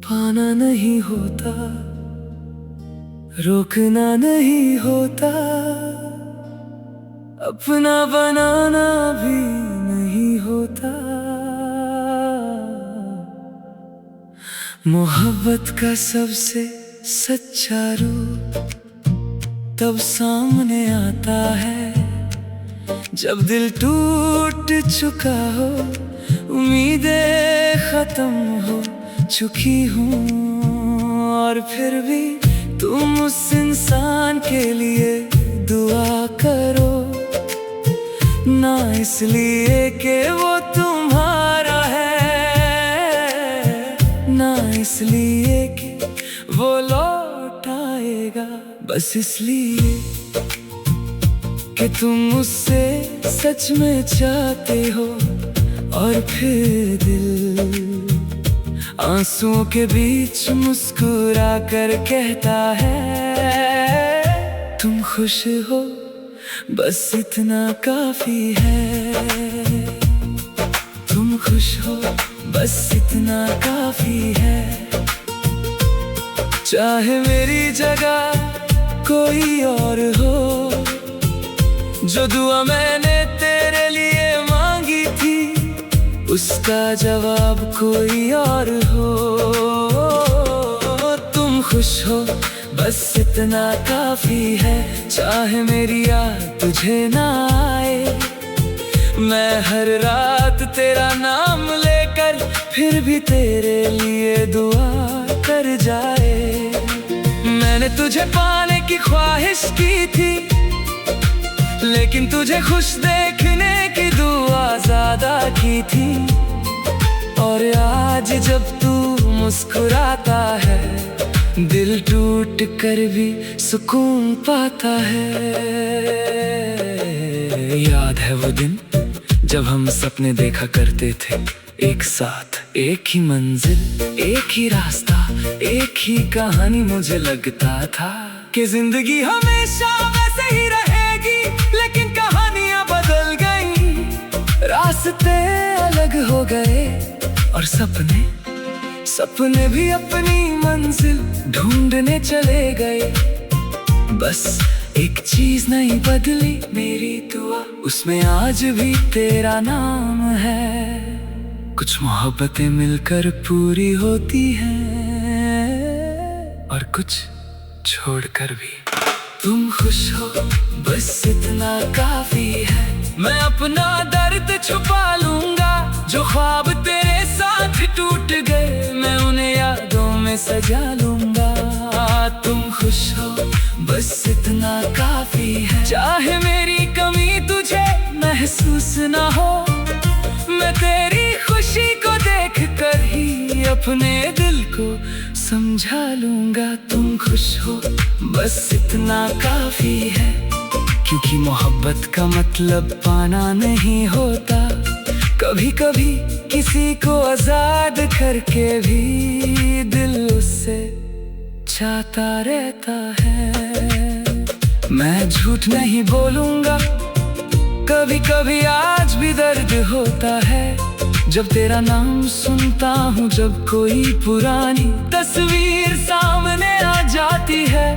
पाना नहीं होता, रोकना नहीं होता, अपना बनाना भी नहीं होता। मोहब्बत का सबसे सच्चा रूप तब सामने आता है जब दिल टूट चुका हो, उम्मीदें खत्म हो चुकी हूँ, और फिर भी तुम उस इंसान के लिए दुआ करो, ना इसलिए कि वो तुम्हारा है, ना इसलिए कि वो लौट आएगा, बस इसलिए कि तुम उससे सच में चाहते हो। और फिर दिल आंसुओं के बीच मुस्कुरा कर कहता है, तुम खुश हो बस इतना काफी है, तुम खुश हो बस इतना काफी है। चाहे मेरी जगह कोई और हो, जो दुआ मैंने तेरे लिए मांगी थी उसका जवाब कोई और हो, तुम खुश हो बस इतना काफी है। चाहे मेरी याद तुझे ना आए, मैं हर रात तेरा नाम लेकर फिर भी तेरे लिए दुआ कर जाए। मैंने तुझे पाने की ख्वाहिश की थी, लेकिन तुझे खुश देखने की दुआ ज्यादा की थी, और आज जब तू मुस्कुराता है दिल टूट कर भी सुकून पाता है। याद है वो दिन जब हम सपने देखा करते थे एक साथ, एक ही मंजिल, एक ही रास्ता, एक ही कहानी। मुझे लगता था कि जिंदगी हमेशा वैसे ही रहेगी, लेकिन कहानियां बदल गई, रास्ते अलग हो गए, और सपने भी अपनी मंजिल ढूंढने चले गए। बस एक चीज नहीं बदली, मेरी दुआ उसमें आज भी तेरा नाम है। कुछ मोहब्बतें मिलकर पूरी होती हैं, और कुछ छोड़कर भी। तुम खुश हो बस इतना काफी है, मैं अपना दर्द छुपा लूंगा, जो ख्वाब तेरे साथ टूट गए मैं उन्हें यादों में सजा लूंगा। तुम खुश हो बस इतना काफी है, चाहे मेरी कमी तुझे महसूस ना हो, मैं तेरी खुशी को देख कर ही अपने दिल को समझा लूंगा। तुम खुश हो बस इतना काफी है, क्योंकि मोहब्बत का मतलब पाना नहीं होता, कभी कभी किसी को आजाद करके भी दिल उससे चाहता रहता है। मैं झूठ नहीं बोलूंगा, कभी कभी आज भी दर्द होता है जब तेरा नाम सुनता हूँ, जब कोई पुरानी तस्वीर सामने आ जाती है,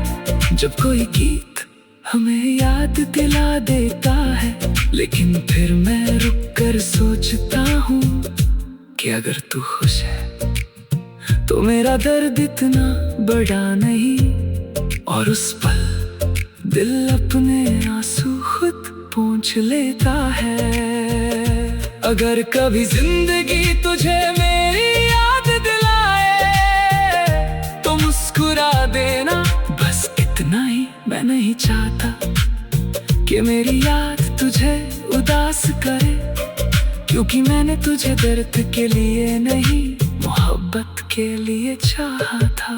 जब कोई गीत हमें याद दिला देता है। लेकिन फिर मैं रुक कर सोचता हूँ कि अगर तू खुश है तो मेरा दर्द इतना बड़ा नहीं, और उस पल दिल अपने आंसू खुद पोंछ लेता है। अगर कभी जिंदगी तुझे मेरी याद दिलाए तो मुस्कुरा देना, बस इतना ही। मैं नहीं चाहता कि मेरी याद तुझे उदास करे, क्योंकि मैंने तुझे दर्द के लिए नहीं मोहब्बत के लिए चाहा था।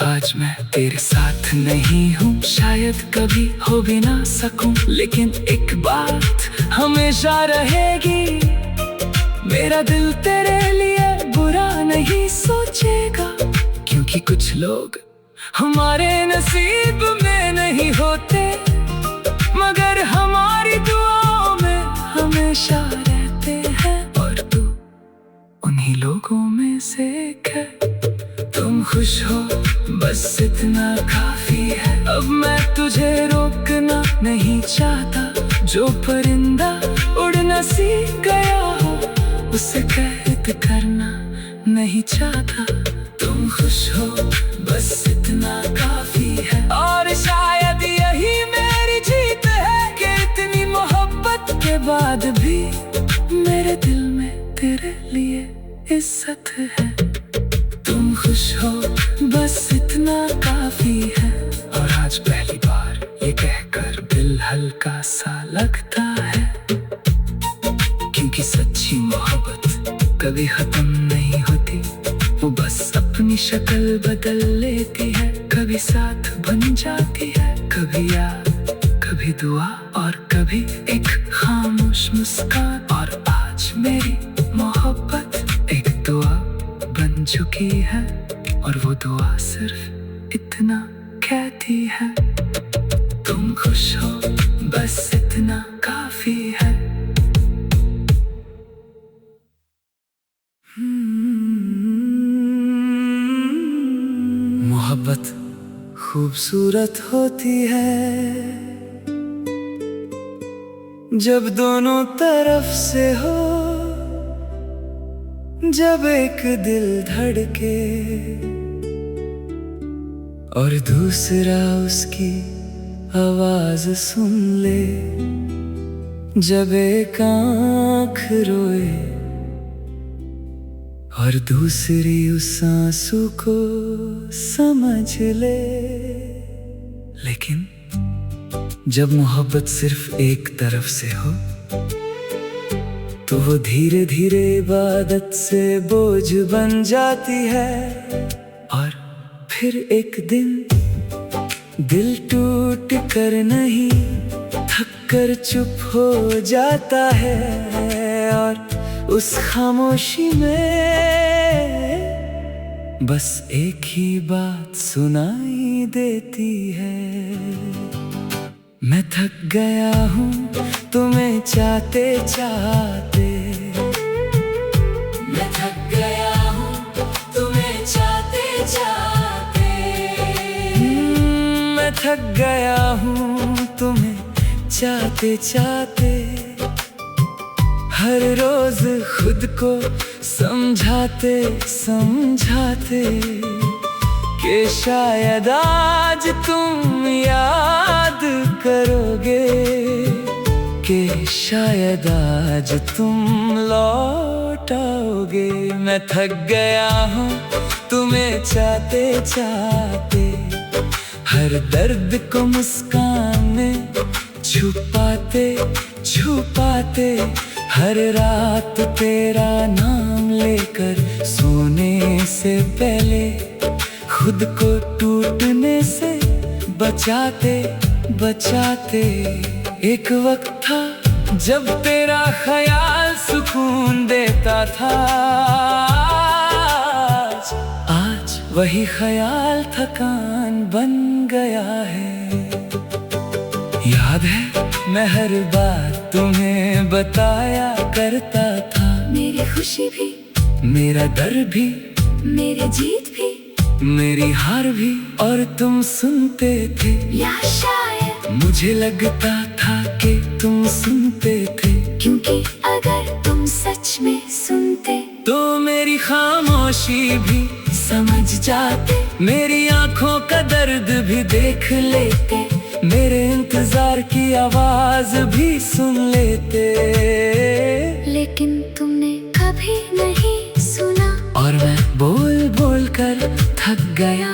आज मैं तेरे साथ नहीं हूँ, शायद कभी हो भी ना सकूं, लेकिन एक बात हमेशा रहेगी, मेरा दिल तेरे लिए बुरा नहीं सोचेगा, क्योंकि कुछ लोग हमारे नसीब में नहीं होते, मगर हमारी दुआओं में हमेशा रहते हैं। और तू उन्हीं लोगों में से एक है। तुम खुश हो बस इतना काफी है। अब मैं तुझे रोकना नहीं चाहता। जो परिंदा उड़ना सीख गया हो उसे कैद करना नहीं चाहता। तुम खुश हो बस इतना काफी है। और शायद यही मेरी जीत है कि इतनी मोहब्बत के बाद भी मेरे दिल में तेरे लिए इज्जत है। तुम खुश हो बस इतना काफी है। और आज पहली बार ये कहकर दिल हल्का सा लगता है, क्योंकि सच्ची मोहब्बत कभी खत्म नहीं होती। वो बस अपनी शक्ल बदल लेती है। कभी साथ बन जाती है, कभी याद, कभी दुआ और कभी एक खामोश मुस्कान। और आज मेरी मोहब्बत एक दुआ बन चुकी है। और वो दुआ सिर्फ इतना कहती है, तुम खुश हो बस इतना काफी है। मोहब्बत खूबसूरत होती है जब दोनों तरफ से हो। जब एक दिल धड़के और दूसरा उसकी आवाज सुन ले। जब एक आँख रोए और दूसरी उस आंसू को समझ ले। लेकिन जब मोहब्बत सिर्फ एक तरफ से हो तो वो धीरे धीरे इबादत से बोझ बन जाती है। और फिर एक दिन दिल टूट कर नहीं, थक कर चुप हो जाता है। और उस खामोशी में बस एक ही बात सुनाई देती है, मैं थक गया हूँ तुम्हें चाहते चाहते। मैं थक गया हूँ तुम्हें चाहते चाहते। मैं थक गया हूँ तुम्हें चाहते चाहते। हर रोज खुद को समझाते समझाते कि शायद आज तुम याद करोगे, कि शायद आज तुम लौट आओगे। मैं थक गया हूँ तुम्हें चाहते चाहते। हर दर्द को मुस्कान में छुपाते छुपाते। हर रात तेरा नाम लेकर सोने से पहले खुद को टूटने से बचाते बचाते। एक वक्त था जब तेरा ख्याल सुकून देता था। आज वही ख्याल थकान बन गया है। याद है मैं हर बात तुम्हें बताया करता था। मेरी खुशी भी, मेरा दर्द भी, मेरी जीत भी, मेरी हार भी। और तुम सुनते थे या शायद मुझे लगता था कि तुम सुनते थे। क्योंकि अगर तुम सच में सुनते तो मेरी खामोशी भी समझ जाते। मेरी आंखों का दर्द भी देख लेते। मेरे इंतजार की आवाज भी सुन लेते। लेकिन तुमने कभी नहीं सुना। और मैं बोल बोल कर थक गया।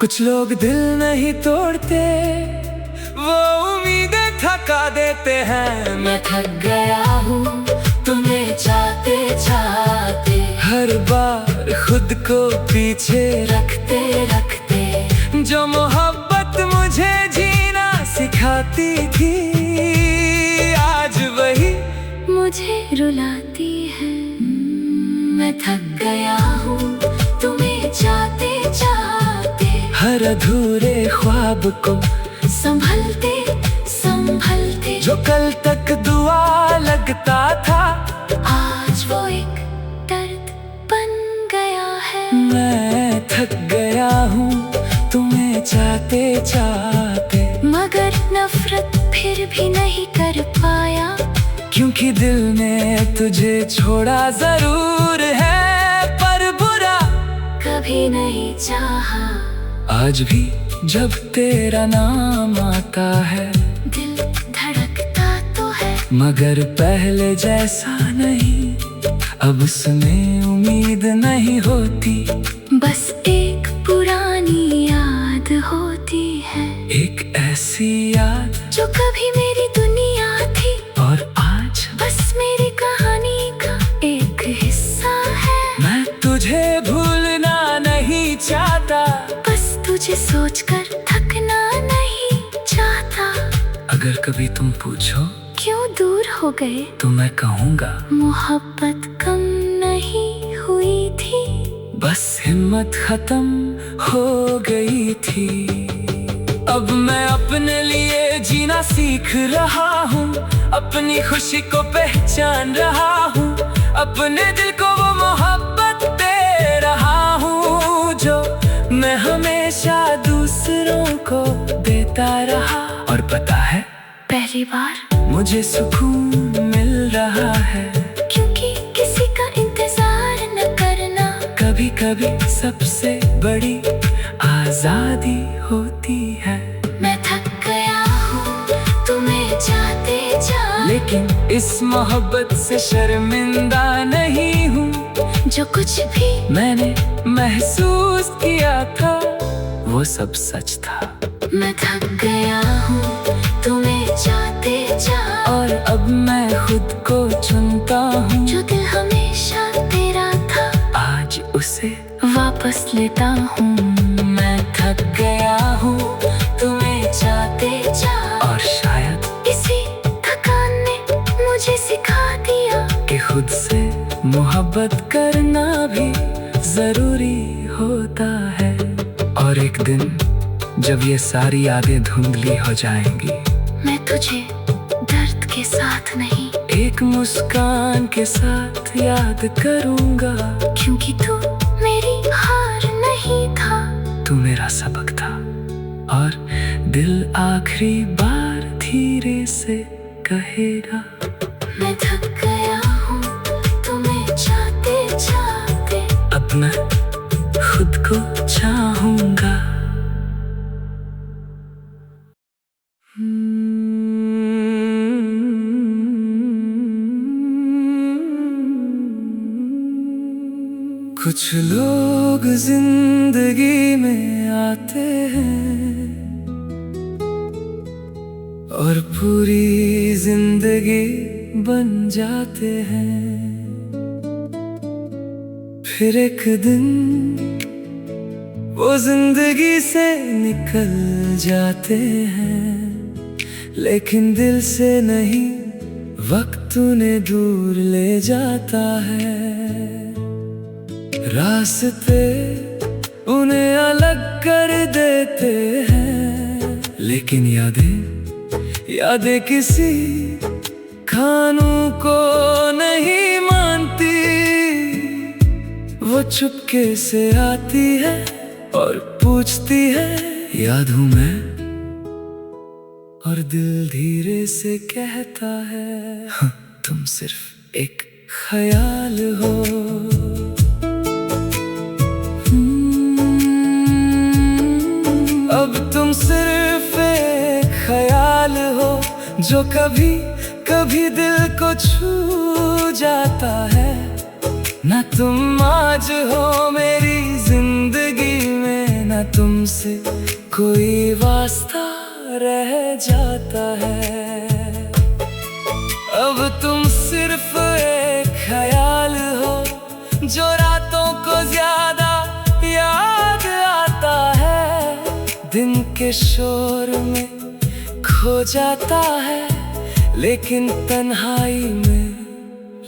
कुछ लोग दिल नहीं तोड़ते, वो उम्मीदें थका देते हैं। मैं थक गया हूँ तुम्हें चाहते चाहते। हर बार खुद को पीछे रखते रखते जो मोहब्बत मुझे जीना सिखाती थी, आज वही मुझे रुलाती है। मैं थक गया हूँ तुम्हें चाहते चाहते। हर अधूरे ख्वाब को संभलते संभलते संभलते। जो कल तक दुआ लगता था, आज वो एक दर्द बन गया है। मैं थक गया हूँ तुम्हें चाहते चाहते, मगर नफरत फिर भी नहीं कर पाया। क्योंकि दिल ने तुझे छोड़ा जरूर है, पर बुरा कभी नहीं चाहा। आज भी जब तेरा नाम आता है, दिल धड़कता तो है, मगर पहले जैसा नहीं। अब उसमें उम्मीद नहीं होती, बस एक पुरानी याद होती है। एक ऐसी याद जो कभी मेरी दुनिया थी, और आज बस मेरी कहानी का एक हिस्सा है। मैं तुझे भूलना नहीं चाहता, बस तुझे सोचकर थकना नहीं चाहता। अगर कभी तुम पूछो क्यों दूर हो गए, तो मैं कहूँगा मोहब्बत कम नहीं हुई थी, बस हिम्मत खत्म हो गई थी। अब मैं अपने लिए जीना सीख रहा हूँ, अपनी खुशी को पहचान रहा हूँ, अपने दिल को वो मोहब्बत दे रहा हूँ जो मैं हमेशा दूसरों को देता रहा। और पता है, पहली बार मुझे सुकून मिल रहा है, क्योंकि किसी का इंतजार न करना कभी कभी सबसे बड़ी आजादी होती है। मैं थक गया हूँ तुम्हें चाहते चाहते, लेकिन इस मोहब्बत से शर्मिंदा नहीं हूँ। जो कुछ भी मैंने महसूस किया था, वो सब सच था। मैं थक गया हूँ तुम्हें चाहते चाहते, और अब मैं खुद को चुनता हूँ, जो दिल हमेशा तेरा था, आज उसे वापस लेता हूँ। मैं थक गया हूँ तुम्हें चाहते चाहते, और शायद इसी थकान ने मुझे सिखा दिया कि खुद से मोहब्बत करना भी जरूरी होता है। और एक दिन जब ये सारी यादें धुंधली हो जाएंगी, मैं तुझे दर्द के साथ नहीं, एक मुस्कान के साथ याद करूंगा। क्योंकि तू मेरी हार नहीं था, तू मेरा सबक था, और दिल आखिरी बार धीरे से कहेगा, मैं थक गया हूँ तुम्हें चाहते चाहते। अब मैं खुद को चाहूंगा। कुछ लोग जिंदगी में आते हैं और पूरी जिंदगी बन जाते हैं, फिर एक दिन वो जिंदगी से निकल जाते हैं। लेकिन दिल से नहीं, वक्त उन्हें दूर ले जाता है। रास्ते उन्हें अलग कर देते हैं, लेकिन यादें किसी कानून को नहीं मानती। वो चुपके से आती है और पूछती है, याद हूँ मैं, और दिल धीरे से कहता है, हाँ, तुम सिर्फ एक ख्याल हो। अब तुम सिर्फ एक ख्याल हो जो कभी कभी दिल को छू जाता है। ना तुम आज हो मेरी जिंदगी में, ना तुमसे कोई वास्ता रह जाता है। अब तुम सिर्फ एक ख्याल हो जो रातों को ज्यादा याद आता है, दिन के शोर में खो जाता है, लेकिन तन्हाई में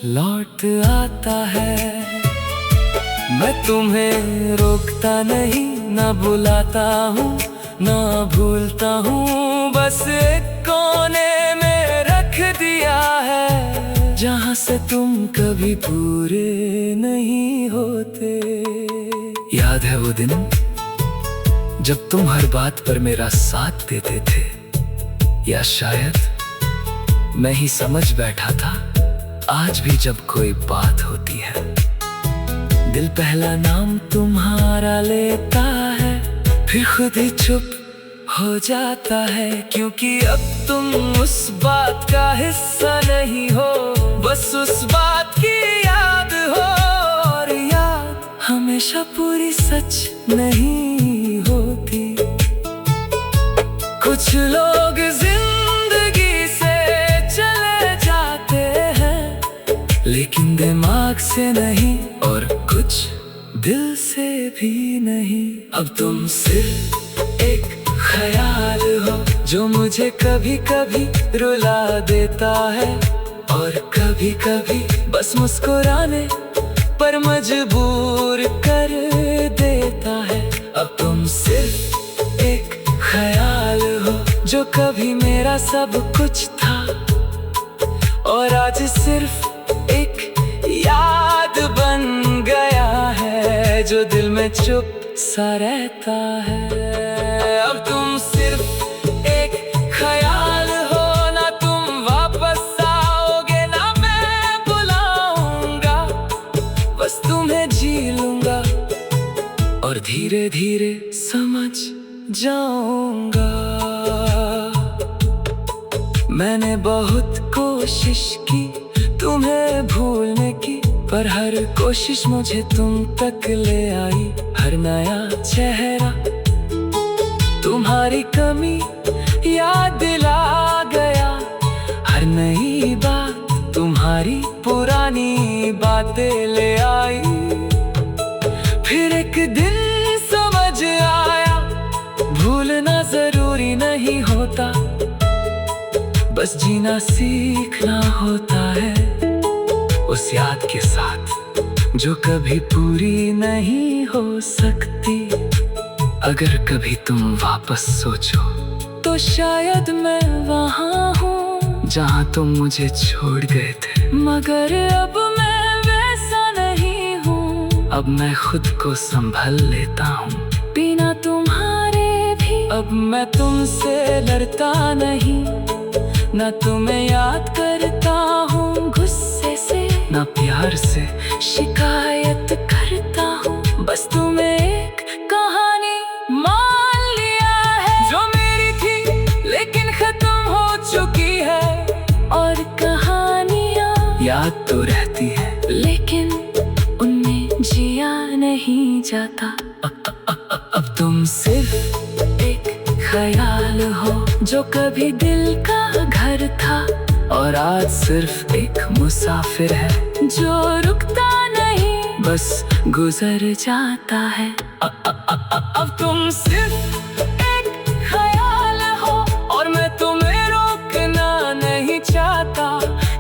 लौट आता है। मैं तुम्हें रोकता नहीं, ना बुलाता हूँ, ना भूलता हूँ, बस एक कोने में रख दिया है, जहाँ से तुम कभी पूरे नहीं होते। याद है वो दिन जब तुम हर बात पर मेरा साथ देते थे, या शायद मैं ही समझ बैठा था। आज भी जब कोई बात होती है, दिल पहला नाम तुम्हारा लेता है, फिर खुद ही चुप हो जाता है। क्योंकि अब तुम उस बात का हिस्सा नहीं हो, बस उस बात की याद हो। और याद हमेशा पूरी सच नहीं होती। कुछ लोग जिंदगी से चले जाते हैं, लेकिन दिमाग से नहीं, और कुछ दिल से भी नहीं। अब तुम सिर्फ एक ख्याल हो, जो मुझे कभी कभी रुला देता है, और कभी कभी बस मुस्कुराने पर मजबूर कर देता है। अब तुम सिर्फ एक ख्याल हो, जो कभी मेरा सब कुछ था, और आज सिर्फ एक याद बन गया है, जो दिल में चुप सा रहता है। अब तुम सिर्फ एक ख्याल हो, ना तुम वापस आओगे ना मैं बुलाऊंगा, बस तुम्हें जी लूंगा और धीरे धीरे समझ जाऊंगा। मैंने बहुत कोशिश की तुम्हें भूलने की, पर हर कोशिश मुझे तुम तक ले आई। हर नया चेहरा तुम्हारी कमी याद दिला गया, हर नई बात तुम्हारी पुरानी बातें ले आई। फिर एक दिन समझ आया, भूलना जरूरी नहीं होता, बस जीना सीखना होता है उस याद के साथ, जो कभी पूरी नहीं हो सकती। अगर कभी तुम वापस सोचो, तो शायद मैं वहाँ हूँ जहाँ तुम मुझे छोड़ गए थे। मगर अब मैं वैसा नहीं हूँ, अब मैं खुद को संभल लेता हूँ बिना तुम्हारे भी। अब मैं तुमसे लड़ता नहीं, ना तुम्हें याद करता हूँ गुस्से से, ना प्यार से शिकायत करता हूँ। बस तुम्हें एक कहानी मान लिया है, जो मेरी थी लेकिन खत्म हो चुकी है। और कहानियाँ याद तो रहती है, लेकिन उनमें जिया नहीं जाता। अब तुम सिर्फ एक ख्याल हो, जो कभी दिल का घर था, और आज सिर्फ एक मुसाफिर है, जो रुकता नहीं बस गुजर जाता है। अब तुम सिर्फ एक ख्याल हो, और मैं तुम्हें रोकना नहीं चाहता,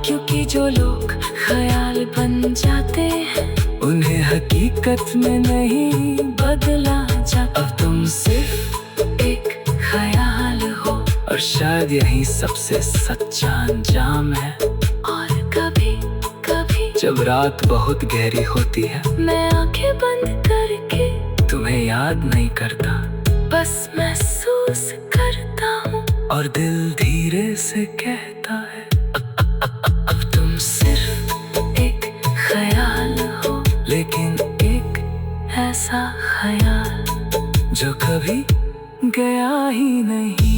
क्योंकि जो लोग ख्याल बन जाते हैं, उन्हें हकीकत में नहीं बदला जाता। अब तुम सिर्फ एक ख्याल हो, और शायद यही सबसे सच्चा अंजाम है। और कभी कभी जब रात बहुत गहरी होती है, मैं आंखें बंद करके तुम्हें याद नहीं करता, बस महसूस करता हूँ, और दिल धीरे से कहता है अब तुम सिर्फ एक ख्याल हो, लेकिन एक ऐसा ख्याल जो कभी गया ही नहीं।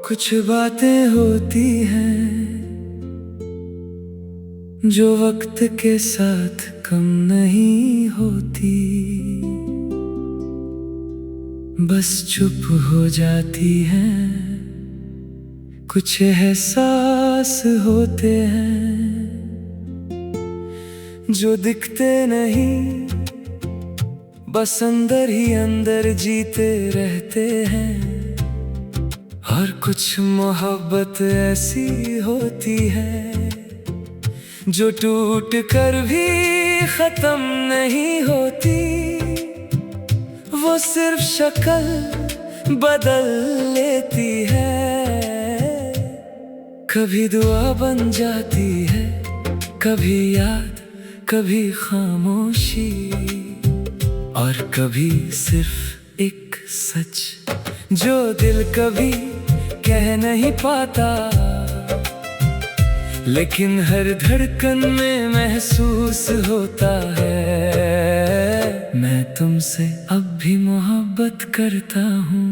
कुछ बातें होती हैं जो वक्त के साथ कम नहीं होती, बस चुप हो जाती हैं। कुछ एहसास होते हैं जो दिखते नहीं, बस अंदर ही अंदर जीते रहते हैं। और कुछ मोहब्बत ऐसी होती है जो टूट कर भी खत्म नहीं होती, वो सिर्फ शक्ल बदल लेती है। कभी दुआ बन जाती है, कभी याद, कभी खामोशी, और कभी सिर्फ एक सच जो दिल कभी कह नहीं पाता, लेकिन हर धड़कन में महसूस होता है। मैं तुमसे अब भी मोहब्बत करता हूँ।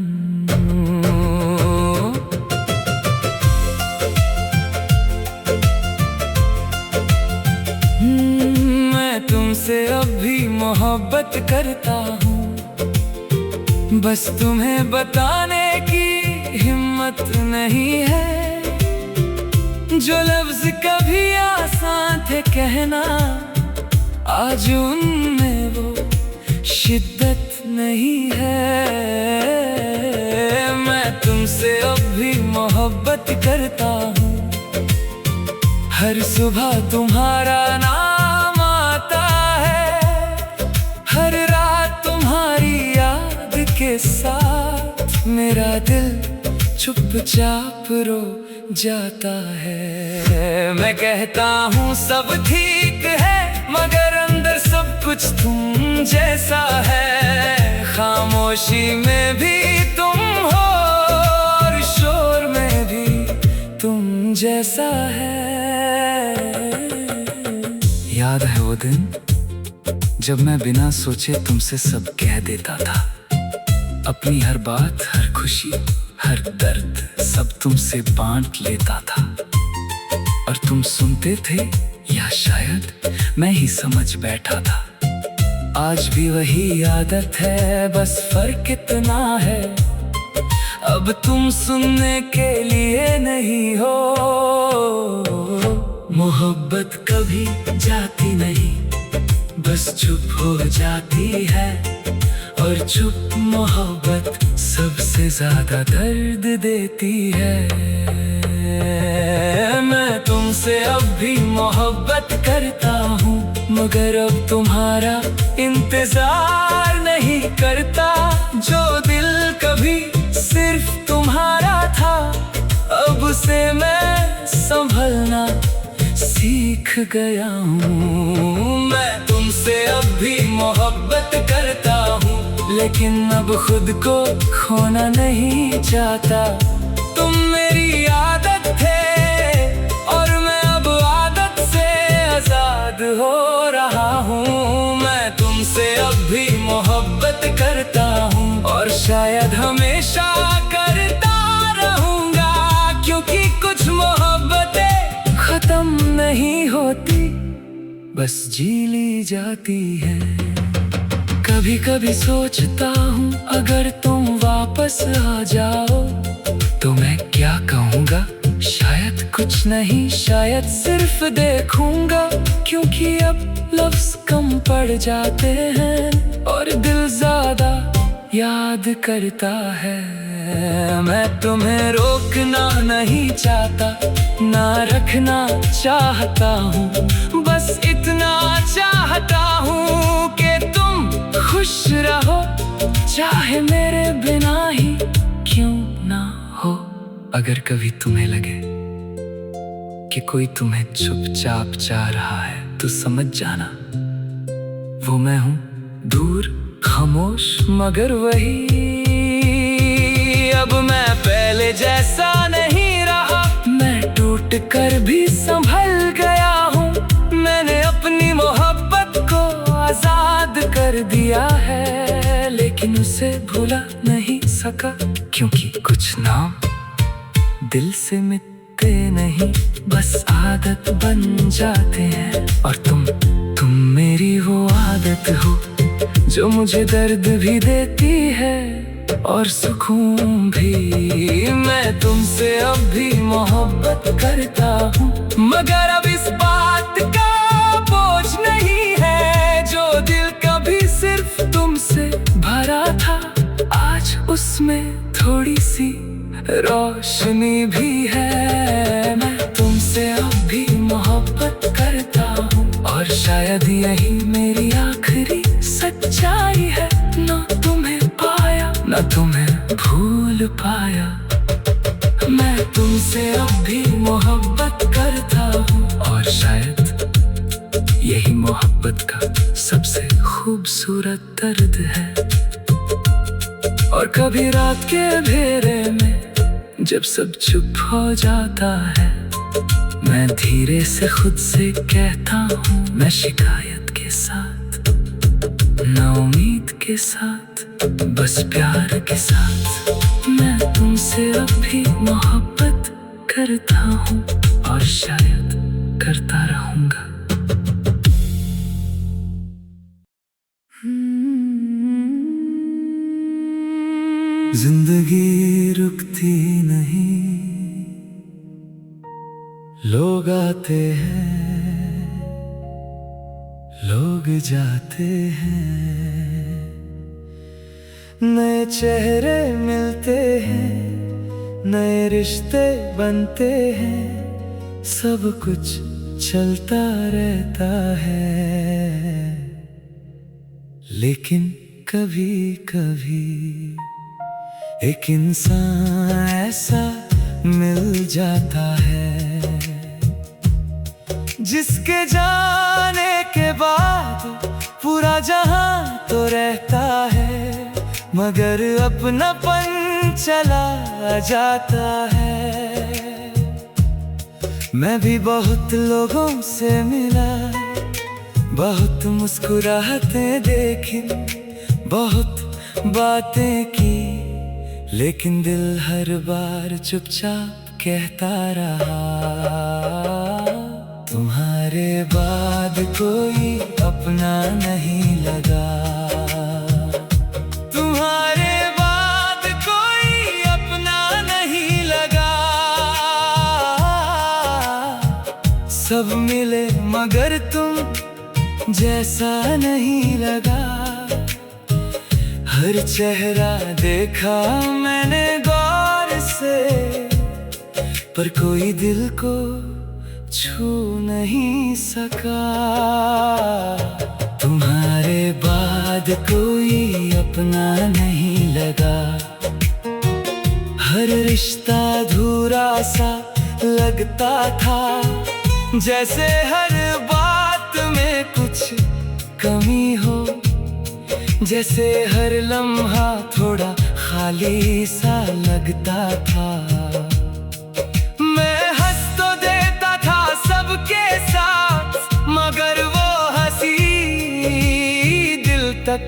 मैं तुमसे अब भी मोहब्बत करता हूँ, बस तुम्हें बताने की हिम्मत नहीं है। जो लफ्ज कभी आसान थे कहना, आज उनमें वो शिद्दत नहीं है। मैं तुमसे अब भी मोहब्बत करता हूँ, हर सुबह तुम्हारा नाम आता है, हर रात तुम्हारी याद के साथ मेरा दिल चुपचाप रो जाता है। मैं कहता हूँ सब ठीक है, मगर अंदर सब कुछ तुम जैसा है। खामोशी में भी तुम हो और शोर में भी तुम जैसा है। याद है वो दिन जब मैं बिना सोचे तुमसे सब कह देता था, अपनी हर बात, हर खुशी, हर दर्द सब तुमसे बांट लेता था, और तुम सुनते थे या शायद मैं ही समझ बैठा था। आज भी वही आदत है, बस फर्क इतना है अब तुम सुनने के लिए नहीं हो। मोहब्बत कभी जाती नहीं, बस चुप हो जाती है, और चुप मोहब्बत सबसे ज्यादा दर्द देती है। मैं तुमसे अब भी मोहब्बत करता हूँ, मगर अब तुम्हारा इंतजार नहीं करता। जो दिल कभी सिर्फ तुम्हारा था, अब उसे मैं संभलना सीख गया हूँ। मैं तुमसे अब भी मोहब्बत करता हूँ, लेकिन अब खुद को खोना नहीं चाहता। तुम मेरी आदत थे और मैं अब आदत से आजाद हो रहा हूँ। मैं तुमसे अब भी मोहब्बत करता हूँ, और शायद हमेशा करता रहूँगा, क्योंकि कुछ मोहब्बतें खत्म नहीं होती, बस जी ली जाती है। कभी कभी सोचता हूँ अगर तुम वापस आ जाओ तो मैं क्या कहूँगा। शायद कुछ नहीं, शायद सिर्फ देखूंगा, क्योंकि अब लफ्ज कम पड़ जाते हैं और दिल ज्यादा याद करता है। मैं तुम्हें रोकना नहीं चाहता, ना रखना चाहता हूँ, बस इतना चाहता हूँ कि तुम खुश रहो, चाहे मेरे बिना ही क्यों ना हो। अगर कभी तुम्हें लगे कि कोई तुम्हें चुपचाप चाह रहा है तो समझ जाना वो मैं हूँ, दूर, खामोश मगर वही। अब मैं पहले जैसा नहीं रहा, मैं टूट कर भी संभल गया हूँ। मैंने अपनी मोहब्बत को आजाद कर दिया है, लेकिन उसे भूला नहीं सका, क्योंकि कुछ नाम दिल से मिटते नहीं, बस आदत बन जाते हैं। और तुम मेरी वो आदत हो जो मुझे दर्द भी देती है और सुकून भी। मैं तुमसे अब भी मोहब्बत करता हूँ, मगर अब इस बात का बोझ नहीं है। जो दिल कभी सिर्फ तुमसे भरा था, आज उसमें थोड़ी सी रोशनी भी है। मैं तुमसे अब भी मोहब्बत करता और शायद यही मेरी आखिरी सच्चाई है। ना तुम्हें पाया, ना तुम्हें भूल पाया, मैं तुमसे अब भी मोहब्बत करता हूँ। और शायद यही मोहब्बत का सबसे खूबसूरत दर्द है। और कभी रात के अंधेरे में जब सब चुप हो जाता है, मैं धीरे से खुद से कहता हूँ, मैं शिकायत के साथ, ना उम्मीद के साथ, बस प्यार के साथ, मैं तुमसे अब भी मोहब्बत करता हूँ और शायद करता रहूँगा। जिंदगी रुकती नहीं, लोग आते हैं, लोग जाते हैं, नए चेहरे मिलते हैं, नए रिश्ते बनते हैं, सब कुछ चलता रहता है। लेकिन कभी कभी एक इंसान ऐसा मिल जाता है, जिसके जाने के बाद पूरा जहां तो रहता है, मगर अपनापन चला जाता है। मैं भी बहुत लोगों से मिला, बहुत मुस्कुराहटें देखी, बहुत बातें की, लेकिन दिल हर बार चुपचाप कहता रहा, तुम्हारे बाद कोई अपना नहीं लगा, तुम्हारे बाद कोई अपना नहीं लगा। सब मिले मगर तुम जैसा नहीं लगा, हर चेहरा देखा मैंने गौर से, पर कोई दिल को छू नहीं सका। तुम्हारे बाद कोई अपना नहीं लगा, हर रिश्ता अधूरा सा लगता था, जैसे हर बात में कुछ कमी हो, जैसे हर लम्हा थोड़ा खाली सा लगता था। मैं हंस तो देता था सबके साथ, मगर वो हंसी दिल तक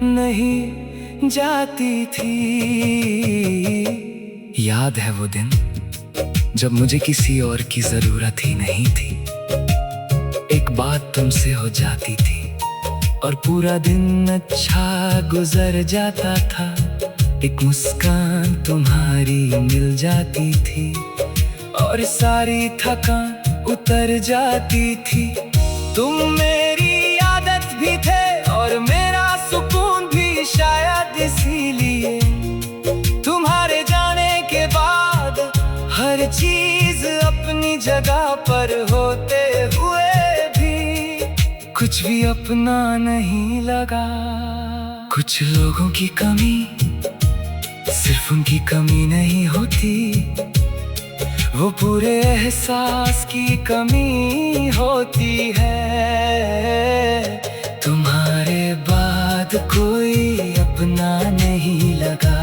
नहीं जाती थी। याद है वो दिन जब मुझे किसी और की जरूरत ही नहीं थी, एक बात तुमसे हो जाती थी और पूरा दिन अच्छा गुजर जाता था, एक मुस्कान तुम्हारी मिल जाती थी और सारी थकान उतर जाती थी। तुम मेरी आदत भी थे और मेरा सुकून भी, शायद इसीलिए तुम्हारे जाने के बाद हर चीज अपनी जगह पर होते हुए कुछ भी अपना नहीं लगा। कुछ लोगों की कमी सिर्फ उनकी कमी नहीं होती, वो पूरे एहसास की कमी होती है। तुम्हारे बाद कोई अपना नहीं लगा,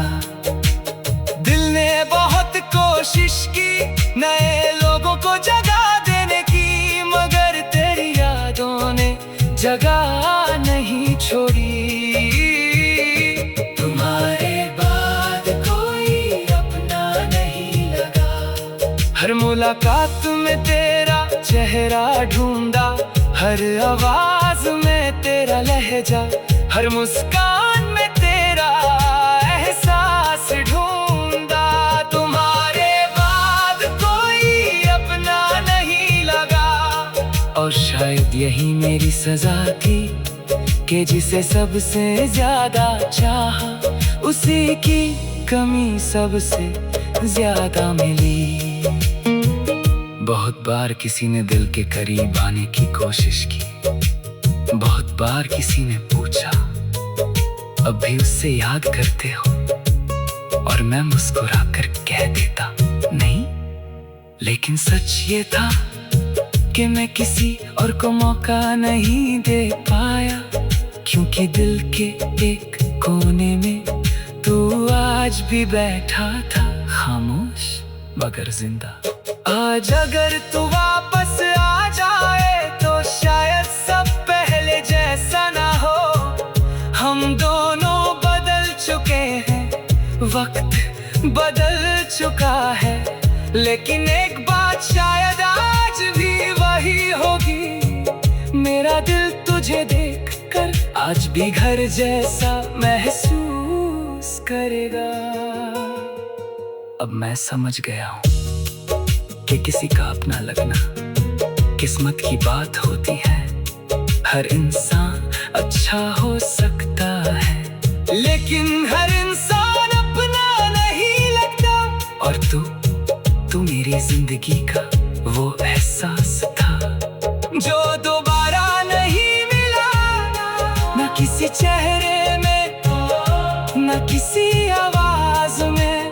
दिल ने बहुत कोशिश की नए लोगों को जगह देने की, मगर तेरी यादों ने जगह नहीं छोड़ी। तुम्हारे बाद कोई अपना नहीं लगा, हर मुलाकात में तेरा चेहरा ढूंढा, हर आवाज में तेरा लहजा, हर मुस्कान में तेरा एहसास ढूंढा। तुम्हारे बाद कोई अपना नहीं लगा, और शायद यही मेरी सजा थी कि जिसे सबसे ज्यादा चाहा, उसी की कमी सबसे ज्यादा मिली। बहुत बार किसी ने दिल के करीब आने की कोशिश की, बार किसी ने पूछा अब भी उससे याद करते हो, और मैं मुस्कुरा कर कह देता नहीं, लेकिन सच ये था कि मैं किसी और को मौका नहीं दे पाया, क्योंकि दिल के एक कोने में तू आज भी बैठा था, खामोश मगर जिंदा। आज अगर तू वापस आ जाए तो शायद सब पहले जैसा ना हो, हम दोनों बदल चुके हैं, वक्त बदल चुका है, लेकिन एक बात शायद आज भी वही होगी, मेरा दिल तुझे देखकर आज भी घर जैसा महसूस करेगा। अब मैं समझ गया हूँ कि किसी का अपना लगना किस्मत की बात होती है, हर इंसान अच्छा हो सकता है, लेकिन हर इंसान अपना नहीं लगता, और तू मेरी जिंदगी का वो एहसास था जो दोबारा नहीं मिला, ना किसी चेहरे में, ना किसी आवाज में,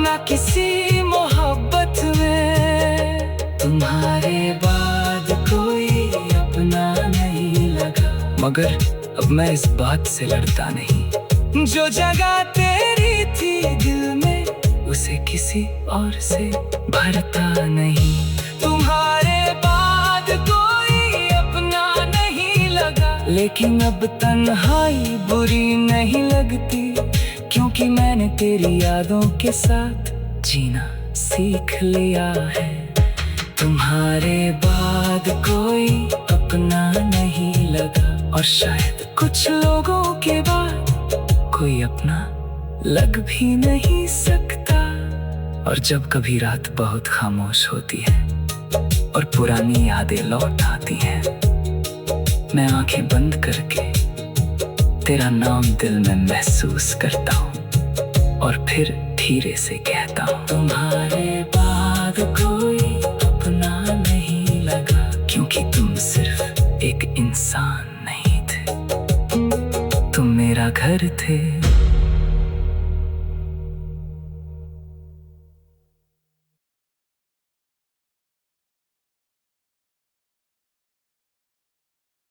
ना किसी मोहब्बत में। तुम्हारे बाद कोई अपना नहीं लगा, मगर अब मैं इस बात से लड़ता नहीं, जो जगह तेरी थी दिल में उसे किसी और से भरता नहीं। तुम्हारे बाद कोई अपना नहीं लगा, लेकिन अब तन्हाई बुरी नहीं लगती, क्योंकि मैंने तेरी यादों के साथ जीना सीख लिया है। तुम्हारे बाद कोई अपना नहीं लगा, और शायद कुछ लोगों के बाद कोई अपना लग भी नहीं सकता। और जब कभी रात बहुत खामोश होती है और पुरानी यादें लौट आती हैं, मैं आंखें बंद करके तेरा नाम दिल में महसूस करता हूँ, और फिर धीरे से कहता हूँ, तुम्हारे बाद कोई अपना नहीं लगा, क्योंकि तुम सिर्फ एक इंसान नहीं थे, तुम मेरा घर थे।